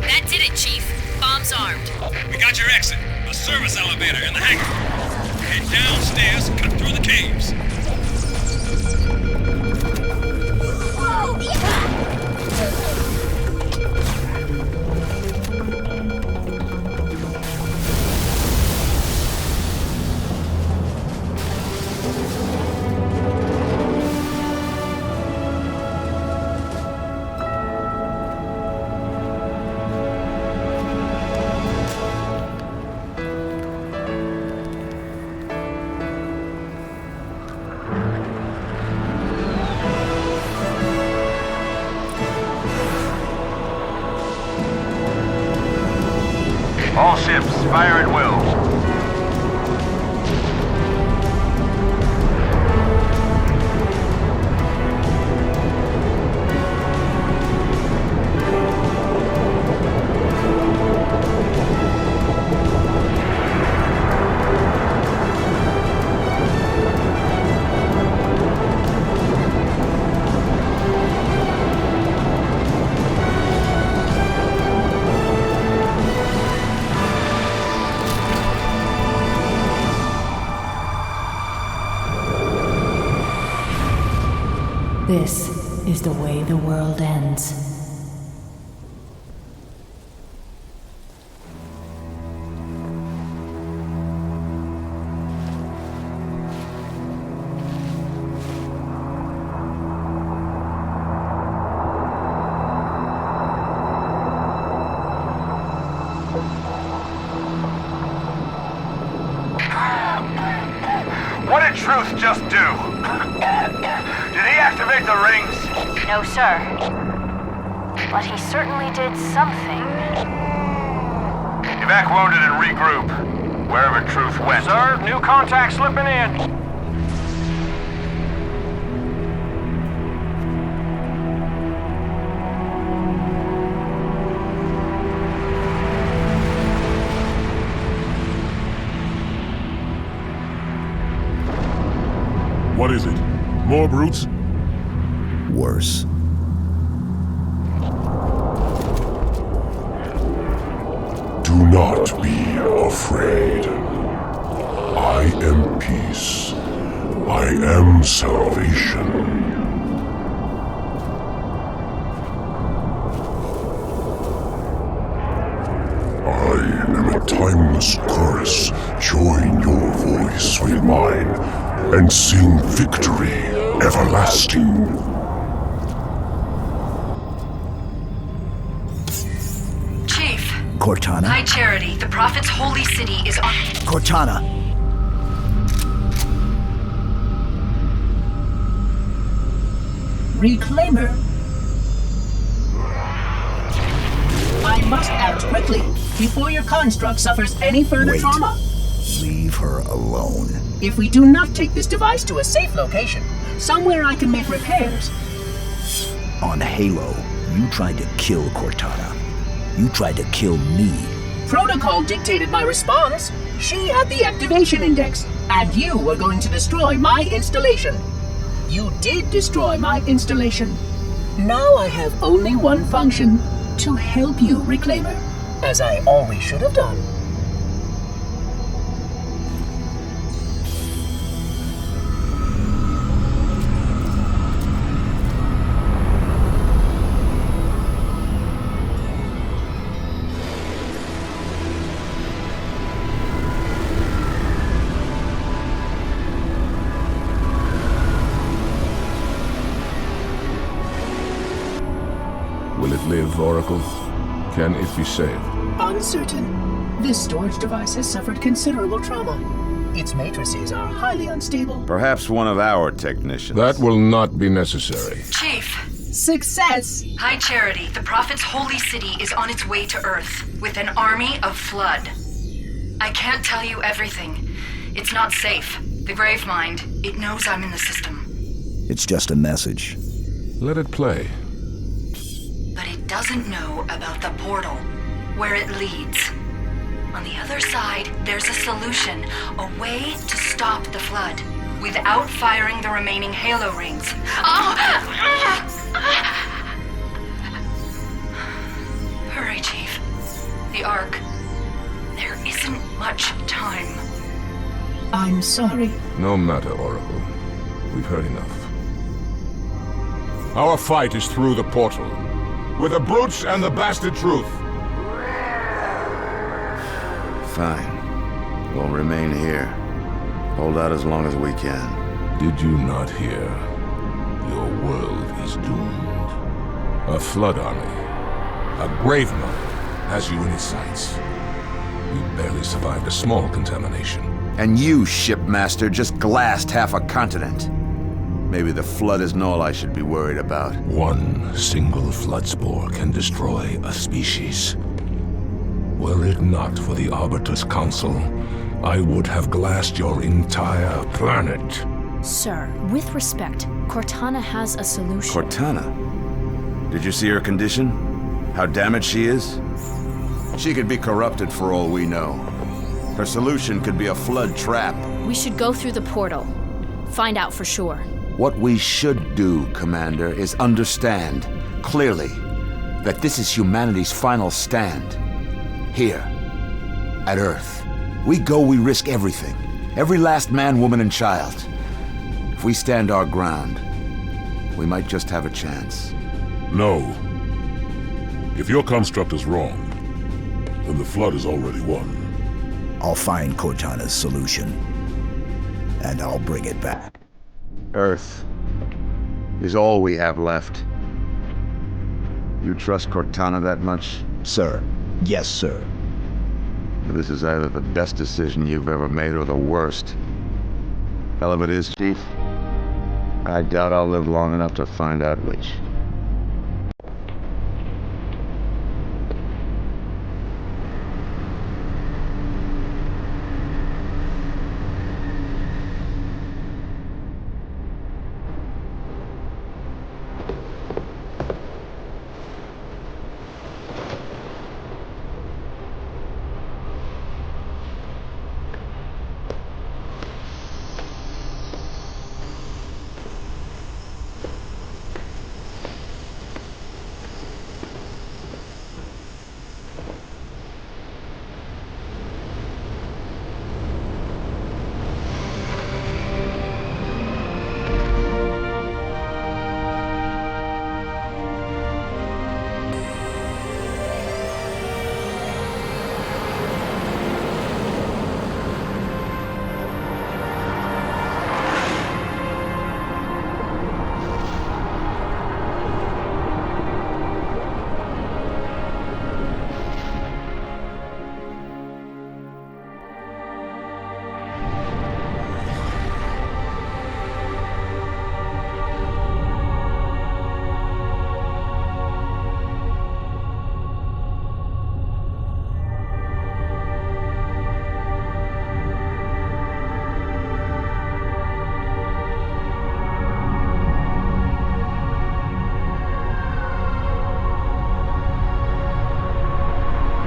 That did it, Chief. Bombs armed. We got your exit. A service elevator in the hangar. Head downstairs, cut through the caves. All ships, fire at will. This is the way the world ends. What did Truth just do? Did he activate the rings? No, sir. But he certainly did something. Evac wounded and regroup. Wherever Truth went. Sir, new contact slipping in. What is it? More brutes? Worse. Do not be afraid. I am peace. I am salvation. I am a timeless chorus. Join your voice with mine and sing victory everlasting. Chief. Cortana? High Charity, the Prophet's holy city is on... Cortana! Reclaimer. I must act quickly before your construct suffers any further Wait. trauma. Leave her alone. If we do not take this device to a safe location, somewhere I can make repairs. On Halo, you tried to kill Cortana. You tried to kill me. Protocol dictated my response. She had the activation index, and you were going to destroy my installation. You did destroy my installation. Now I have only one function: to help you, Reclaimer, as I always should have done. Will it live, Oracle? Can it be saved? Uncertain. This storage device has suffered considerable trauma. Its matrices are highly unstable. Perhaps one of our technicians. That will not be necessary. Chief. Success! High Charity, the Prophet's holy city is on its way to Earth, with an army of Flood. I can't tell you everything. It's not safe. The Gravemind, it knows I'm in the system. It's just a message. Let it play. But it doesn't know about the portal, where it leads. On the other side, there's a solution, a way to stop the Flood, without firing the remaining Halo rings. Hurry, Chief. The Ark. There isn't much time. I'm sorry. No matter, Oracle. We've heard enough. Our fight is through the portal. With the brutes and the bastard truth. Fine. We'll remain here. Hold out as long as we can. Did you not hear? Your world is doomed. A Flood army. A Gravemind has you in its sights. You barely survived a small contamination. And you, shipmaster, just glassed half a continent. Maybe the Flood isn't all I should be worried about. One single Flood spore can destroy a species. Were it not for the Arbiter's Council, I would have glassed your entire planet. Sir, with respect, Cortana has a solution. Cortana? Did you see her condition? How damaged she is? She could be corrupted for all we know. Her solution could be a Flood trap. We should go through the portal. Find out for sure. What we should do, Commander, is understand, clearly, that this is humanity's final stand. Here, at Earth. We go, we risk everything. Every last man, woman, and child. If we stand our ground, we might just have a chance. No. If your construct is wrong, then the Flood is already won. I'll find Cortana's solution, and I'll bring it back. Earth is all we have left. You trust Cortana that much? Sir. Yes, sir. This is either the best decision you've ever made or the worst. Hell of it is, Chief. I doubt I'll live long enough to find out which.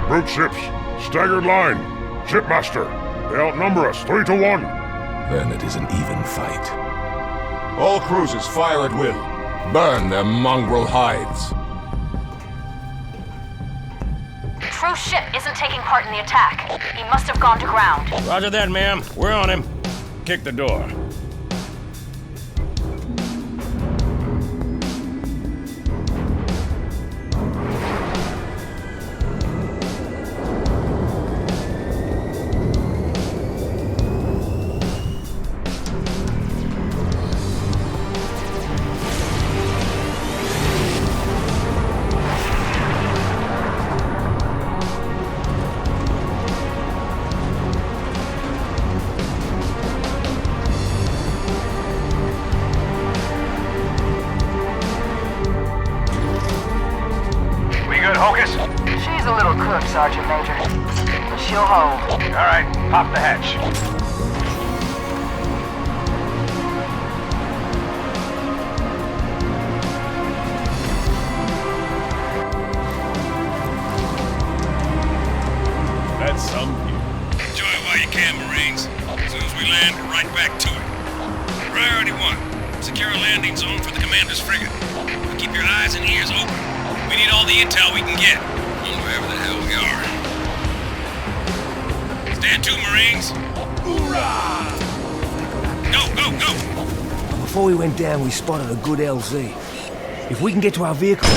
Brute ships, staggered line. Shipmaster, they outnumber us 3-1. Then it is an even fight. All cruisers fire at will. Burn their mongrel hides. Truth's ship isn't taking part in the attack. He must have gone to ground. Roger that, ma'am. We're on him. Kick the door. a little cook, Sergeant Major. But she'll hold. All right, pop the hatch. That's some view. Enjoy it while you can, Marines. As soon as we land, we're right back to it. Priority 1. Secure a landing zone for the commander's frigate. Keep your eyes and ears open. We need all the intel we can get. On wherever the hell we are. Stand to, Marines. Hoorah! Go, go, go! Before we went down, we spotted a good LZ. If we can get to our vehicle...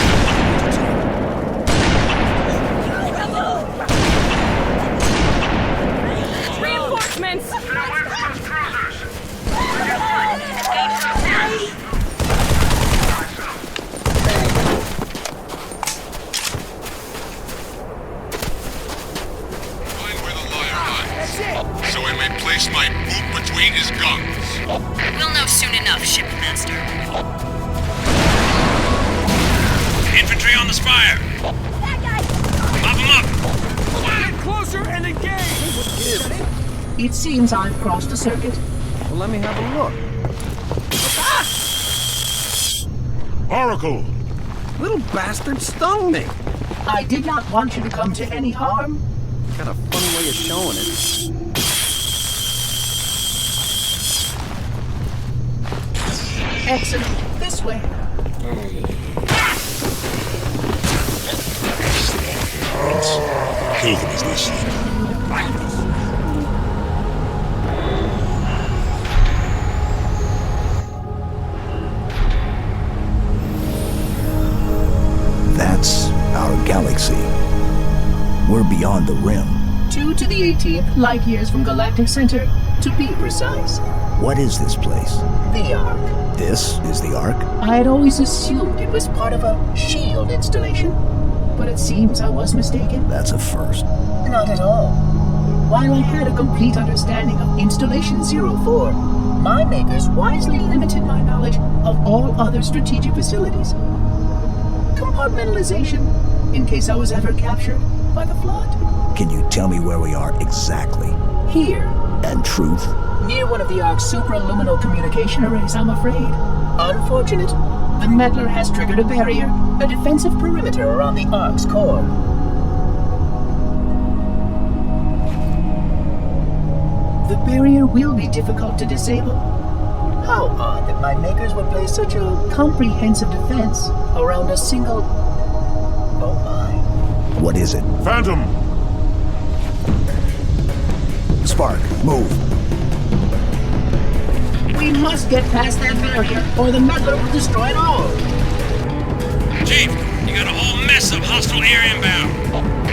Reinforcements! So I may place my boot between his guns. We'll know soon enough, Shipmaster. Infantry on the spire. Mop them up. Get closer and engage! It seems I've crossed a circuit. Well, let me have a look. Oracle! Little bastard stung me. I did not want you to come to any harm. Got a funny way of showing it. Excellent. This way. Kill them as they sleep. That's our galaxy. We're beyond the rim. 2 to the 18th, light years from Galactic Center, to be precise. What is this place? The Ark. This is the Ark? I had always assumed it was part of a SHIELD installation, but it seems I was mistaken. That's a first. Not at all. While I had a complete understanding of Installation 04, my makers wisely limited my knowledge of all other strategic facilities. Compartmentalization, in case I was ever captured by the Flood. Can you tell me where we are exactly? Here. And truth? Near one of the Ark's supraluminal communication arrays, I'm afraid. Unfortunate. The meddler has triggered a barrier, a defensive perimeter around the Ark's core. The barrier will be difficult to disable. How odd that my makers would place such a comprehensive defense around a single... Oh my. What is it? Phantom! Spark, move. We must get past that barrier, or the meddler will destroy it all. Chief, you got a whole mess of hostile air inbound.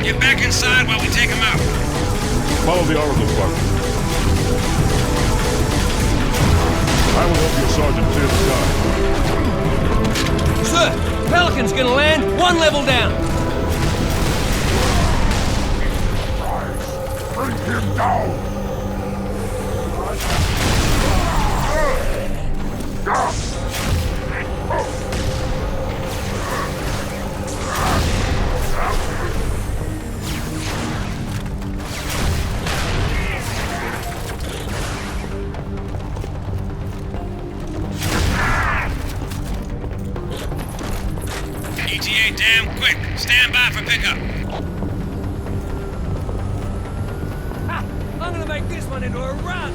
Get back inside while we take them out. Follow the Oracle, Spark. I will help your sergeant clear the sky. Sir, Pelican's gonna land 1 level down. Bring him down! ETA damn quick. Stand by for pickup. Ha! I'm gonna make this one into a run.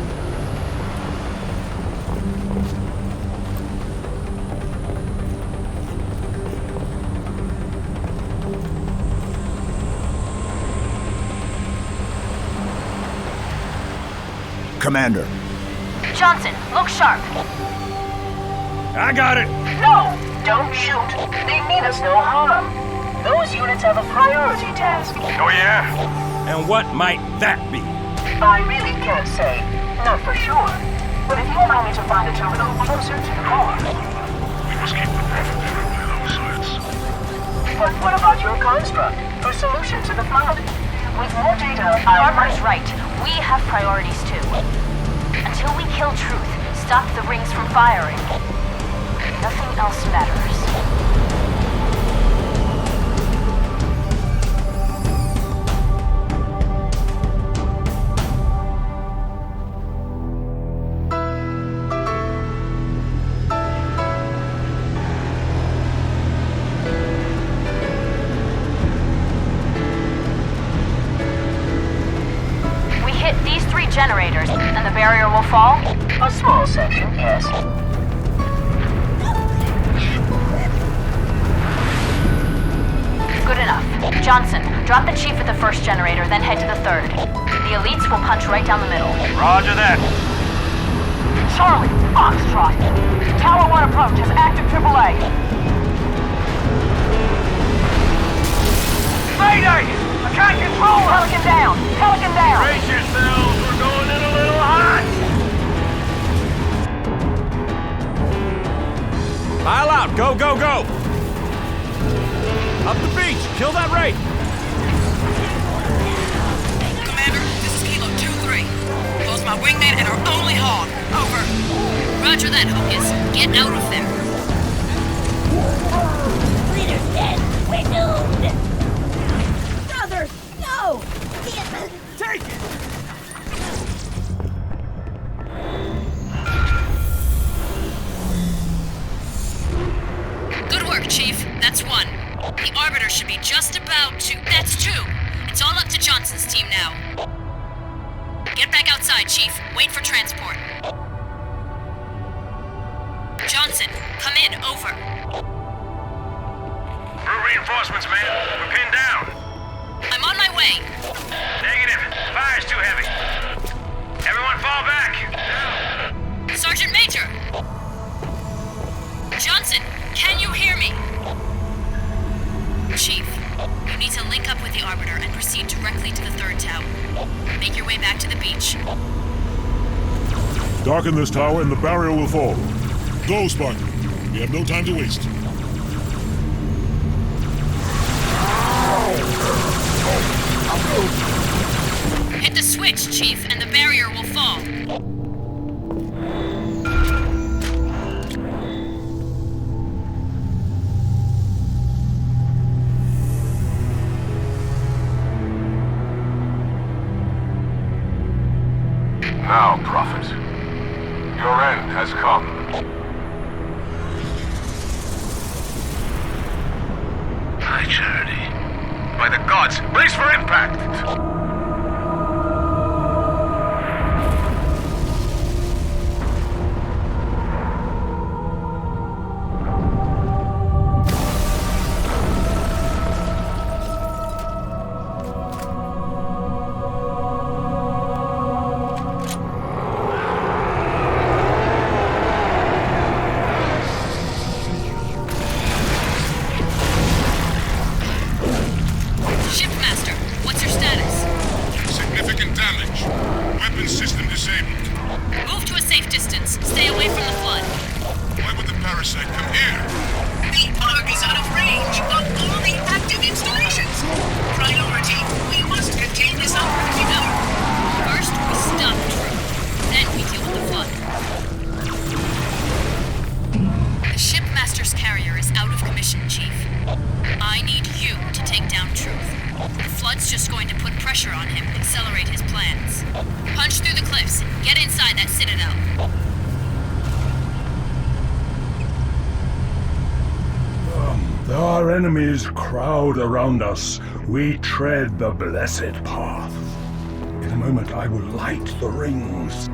Commander. Johnson, look sharp. I got it. No, don't shoot. They mean us no harm. Those units have a priority task. Oh, yeah? And what might that be? I really can't say. Not for sure. But if you allow me to find a terminal closer to the core. We must keep the Prophet there on the sides. But what about your construct? Or solution to the flood? With more data, Armor's right. We have priorities too. Until we kill Truth, stop the rings from firing. Nothing else matters. generators, and the barrier will fall? A small section, yes. Good enough. Johnson, drop the chief at the first generator, then head to the third. The elites will punch right down the middle. Roger that. Charlie, Foxtrot. Tower 1 approach has active AAA. Mayday! I can't control her! Pelican down! Pelican down! Brace yourselves, we're going in a little hot! Pile out! Go, go, go! Up the beach! Kill that rate! Commander, this is Kilo 2-3. Lost my wingman and our only hog. Over. Roger that, Hocus. Get out of there. Leader's dead. We're doomed. Brother, no! Take it! Good work, Chief. That's one. The Arbiter should be just about to... That's two. It's all up to Johnson's team now. Get back outside, Chief. Wait for transport. Johnson, come in. Over. We're reinforcements, man. We're pinned down. I'm on my way. Negative. Fire's too heavy. Everyone fall back. Sergeant Major! Johnson, can you hear me? Chief, you need to link up with the Arbiter and proceed directly to the third tower. Make your way back to the beach. Darken this tower and the barrier will fall. Go, Spartan. We have no time to waste. Hit the switch, Chief, and the barrier will fall. Now, Prophet, your end has come. High charity. By the gods, brace for impact! Shipmaster, what's your status? Significant damage. Weapon system disabled. Move to a safe distance. Stay away from the flood. Why would the parasite come here? The ark is out of range of all the active installations. Priority, we must contain this outbreak. No. First, we stop Truth. Then we deal with the flood. The shipmaster's carrier is out of commission, Chief. I need you to take down Truth. The flood's just going to put pressure on him, accelerate his plans. Punch through the cliffs. Get inside that citadel. Our enemies crowd around us. We tread the blessed path. In a moment I will light the rings,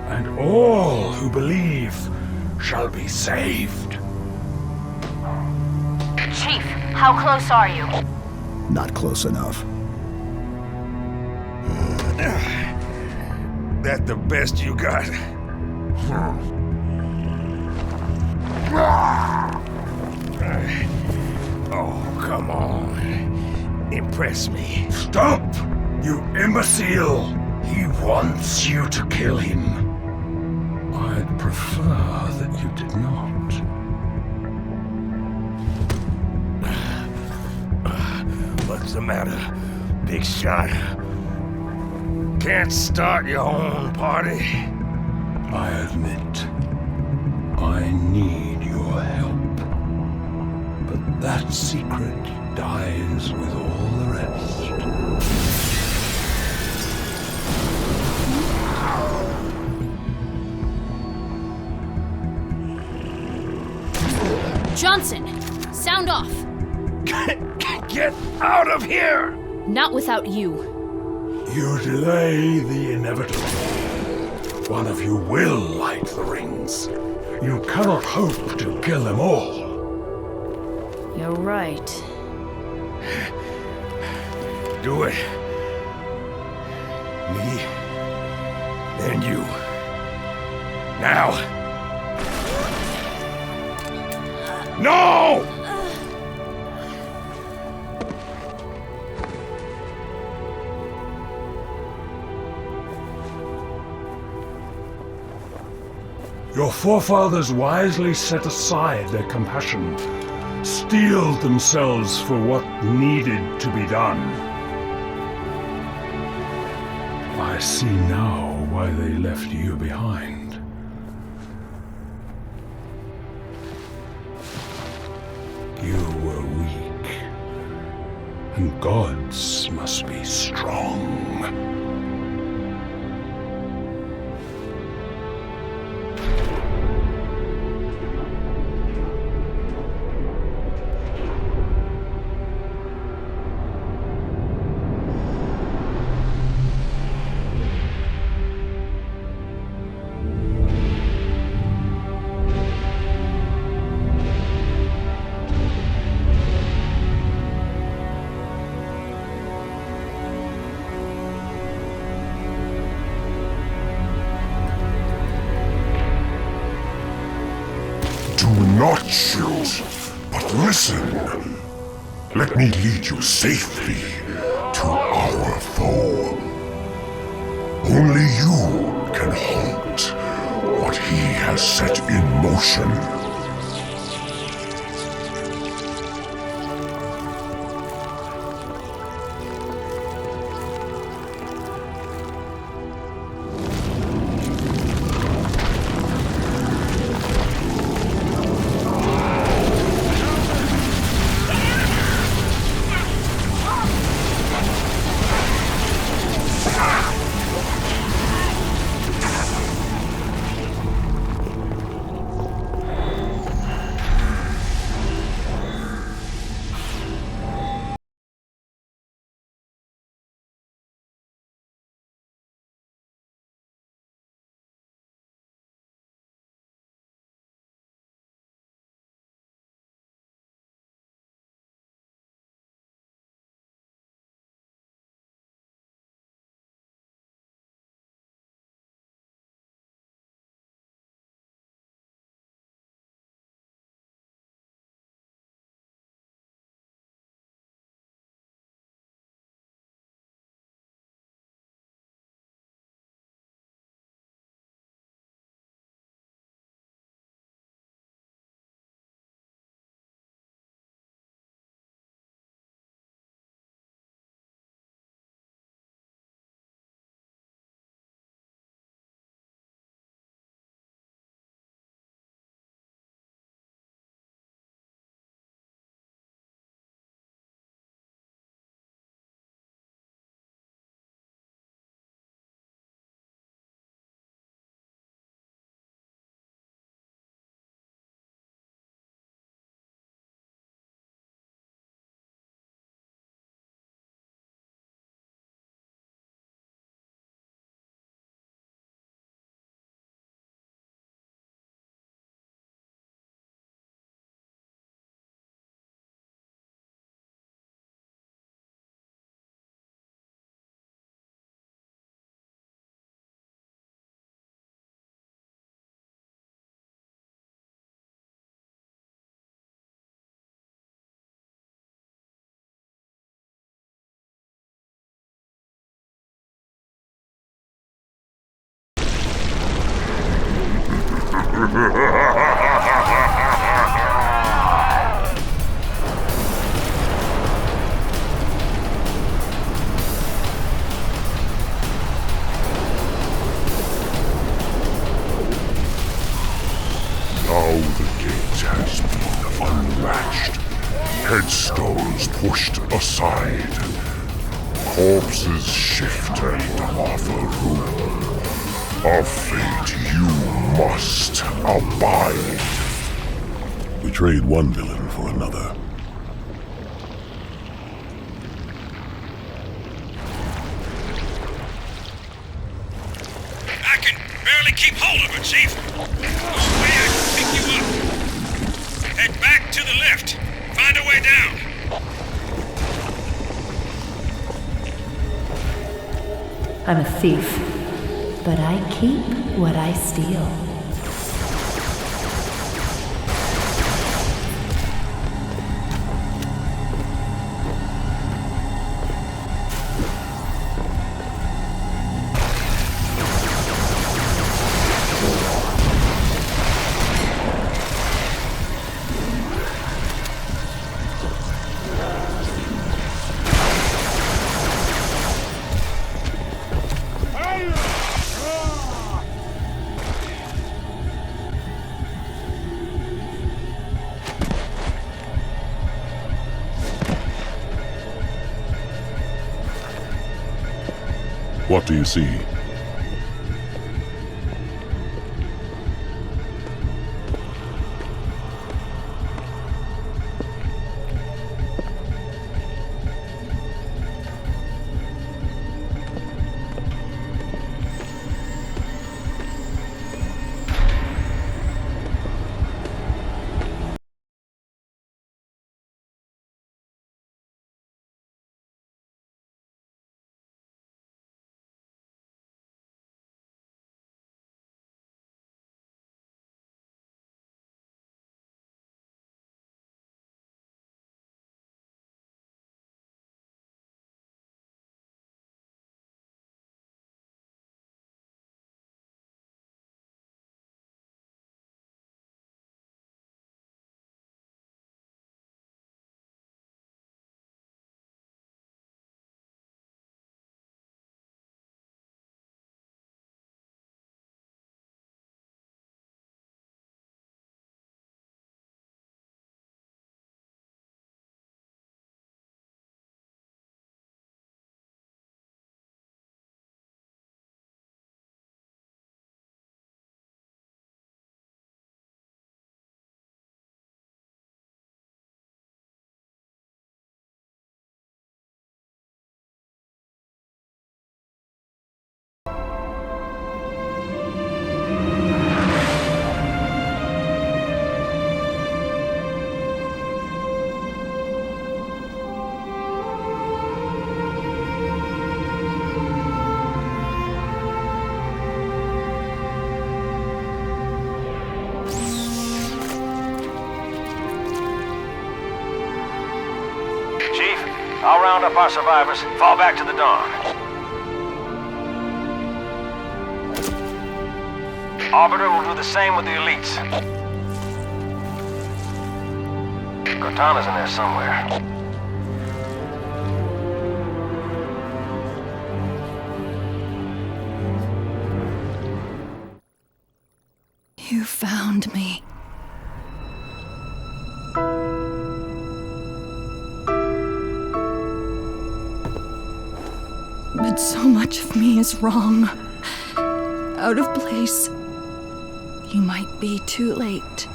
and all who believe shall be saved. Chief, how close are you? Not close enough. That the best you got? Oh, come on. Impress me. Stop! You imbecile! He wants you to kill him. I'd prefer that you did not. What's the matter, big shot? Can't start your own party? I admit, I need your help. But that secret dies with all the rest. Johnson, sound off. Get out of here! Not without you. You delay the inevitable. one of you will light the rings. You cannot hope to kill them all. You're right. Do it. Me. Then you. Now. No! Your forefathers wisely set aside their compassion, steeled themselves for what needed to be done. I see now why they left you behind. You were weak, and gods must be strong. Not shoot, but listen. Let me lead you safely to our foe. Only you can halt what he has set in motion. Headstones pushed aside. Corpses shift and offer room. A fate you must abide. We trade one villain for another. I can barely To the left. Find a way down. I'm a thief, but I keep what I steal. What do you see? I'll round up our survivors, fall back to the dawn. Arbiter will do the same with the elites. Cortana's in there somewhere. You found me. But so much of me is wrong. Out of place. You might be too late.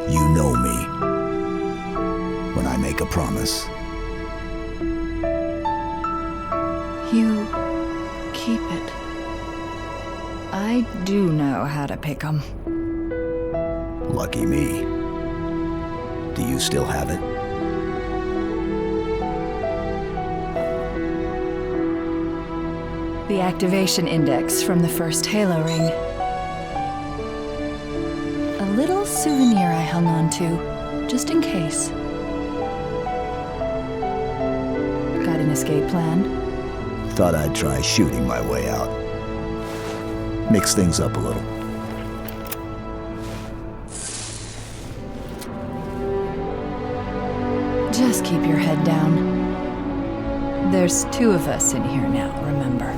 You know me. When I make a promise. You keep it. I do know how to pick 'em. Lucky me. Do you still have it? The activation index from the first Halo ring. A little souvenir I hung on to, just in case. Got an escape plan? Thought I'd try shooting my way out. Mix things up a little. Just keep your head down. There's 2 of us in here now, remember?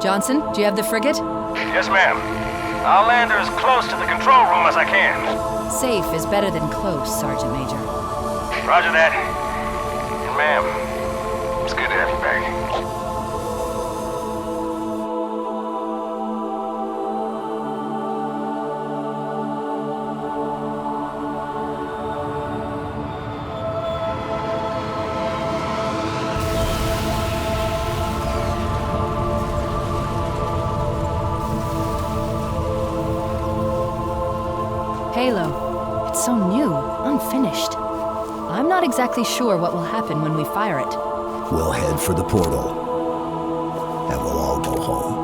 Johnson, do you have the frigate? Yes, ma'am. I'll land her as close to the control room as I can. Safe is better than close, Sergeant Major. Roger that. And ma'am, it's good to have you back. Halo. It's so new, unfinished. I'm not exactly sure what will happen when we fire it. We'll head for the portal. And we'll all go home.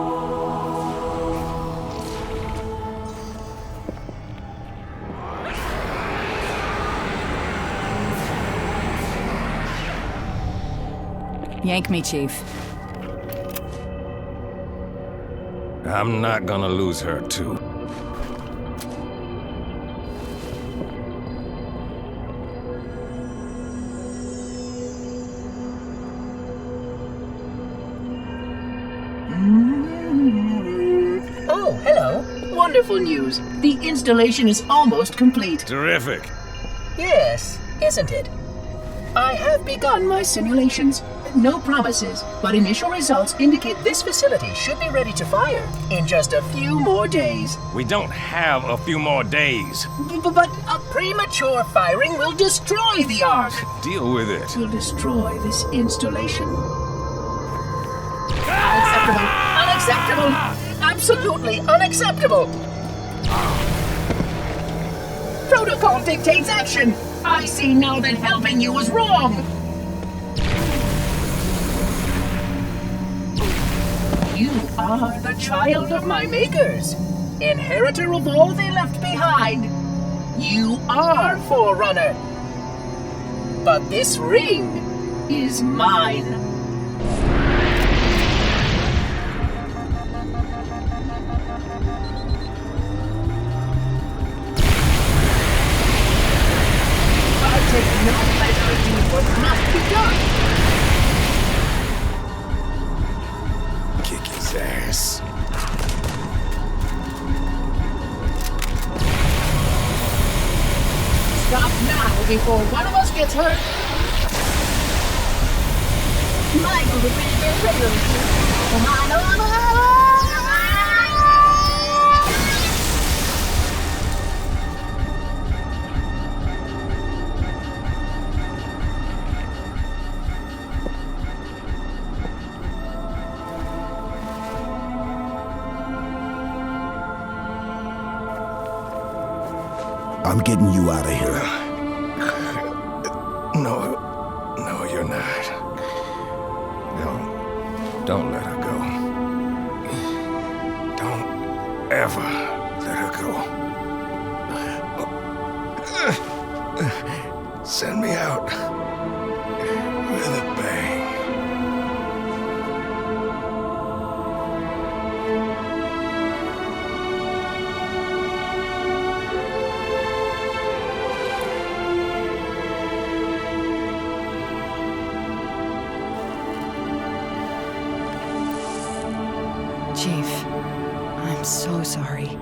Yank me, Chief. I'm not gonna lose her, too. Oh, hello. Wonderful news. The installation is almost complete. Terrific. Yes, isn't it? I have begun my simulations. No promises, but initial results indicate this facility should be ready to fire in just a few more days. We don't have a few more days. But a premature firing will destroy the Ark. Deal with it. Will destroy this installation. Unacceptable! Unacceptable! Absolutely unacceptable! Protocol dictates action! I see now that helping you was wrong! You are the child of my makers, inheritor of all they left behind. You are Forerunner. But this ring is mine. I take no pleasure in doing what must be done. Kick his ass. Stop now before one of us gets hurt. Michael, the I'm getting you out of here. No, you're not. Don't let her go. Don't ever let her go. Send me out with a bang. Chief, I'm so sorry.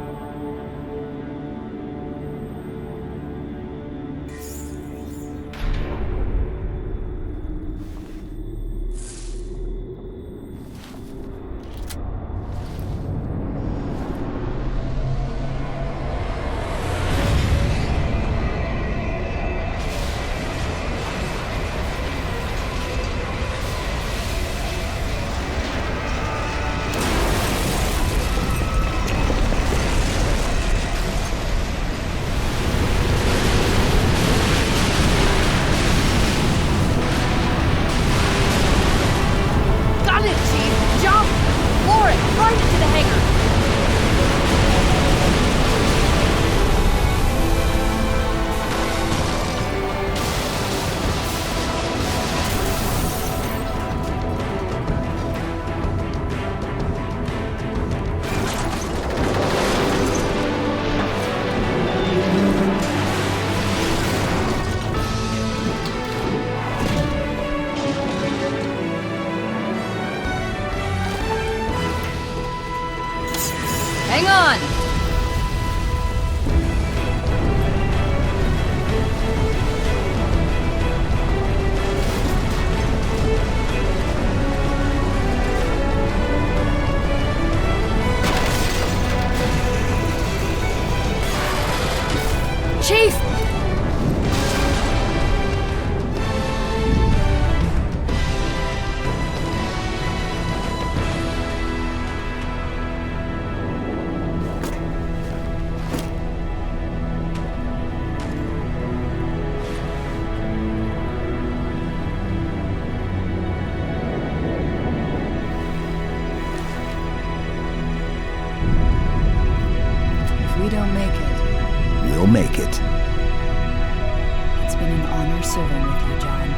Chief! We don't make it. We'll make it. It's been an honor serving with you, John.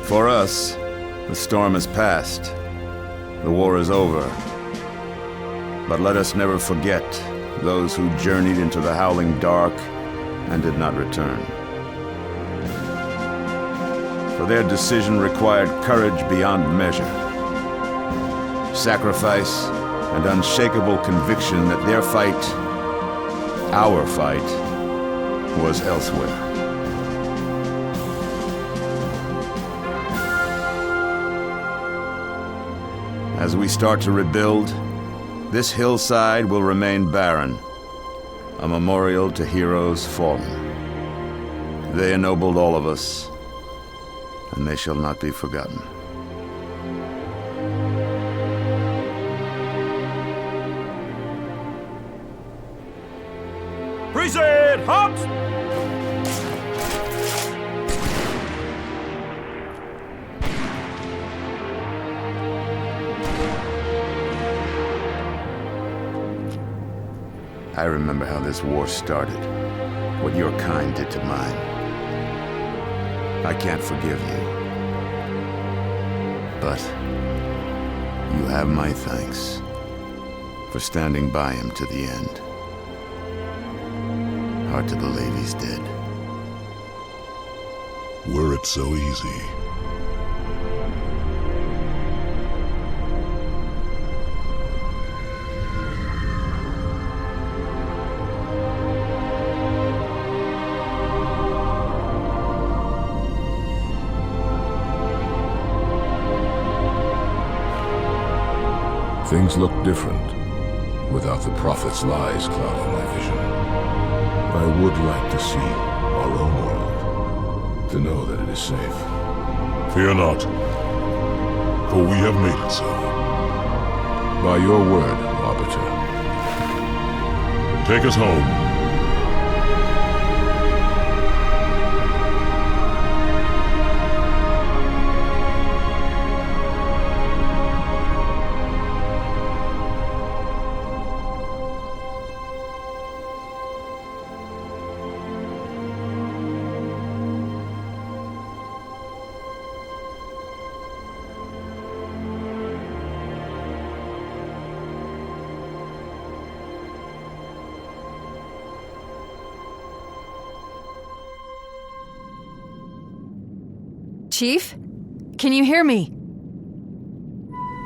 For us, the storm has passed. The war is over. But let us never forget those who journeyed into the howling dark and did not return. For their decision required courage beyond measure, sacrifice, and unshakable conviction that their fight, our fight, was elsewhere. As we start to rebuild, this hillside will remain barren, a memorial to heroes fallen. They ennobled all of us, and they shall not be forgotten. Present! Hops! I remember how this war started, what your kind did to mine. I can't forgive you, but you have my thanks for standing by him to the end. Hard to believe he's dead. Were it so easy. Things look different without the Prophet's lies clouding my vision. I would like to see our own world, to know that it is safe. Fear not, for we have made it so. By your word, Arbiter. Take us home. Chief? Can you hear me?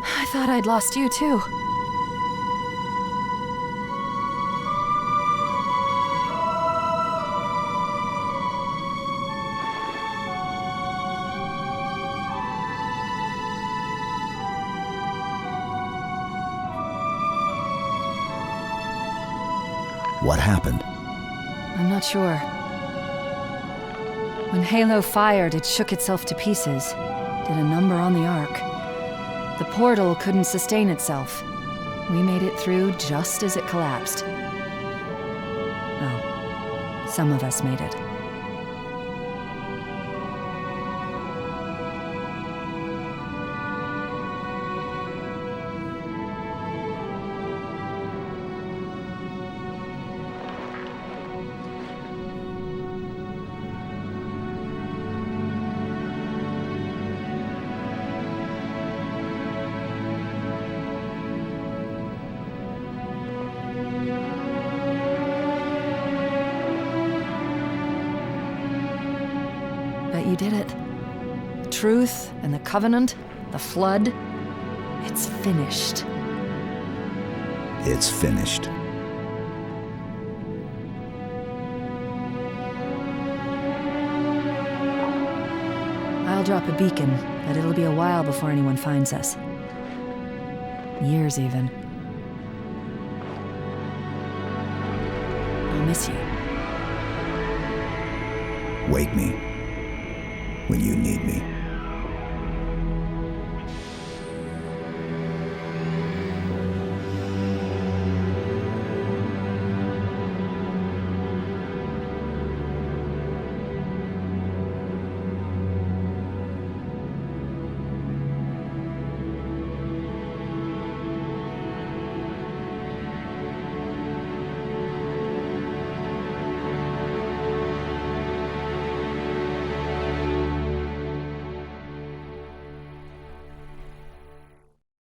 I thought I'd lost you too. What happened? I'm not sure. When Halo fired, it shook itself to pieces. Did a number on the Ark. The portal couldn't sustain itself. We made it through just as it collapsed. Oh, some of us made it. But you did it. Truth and the Covenant, the Flood, it's finished. It's finished. I'll drop a beacon, but it'll be a while before anyone finds us. Years, even. I'll miss you. Wake me when you need me.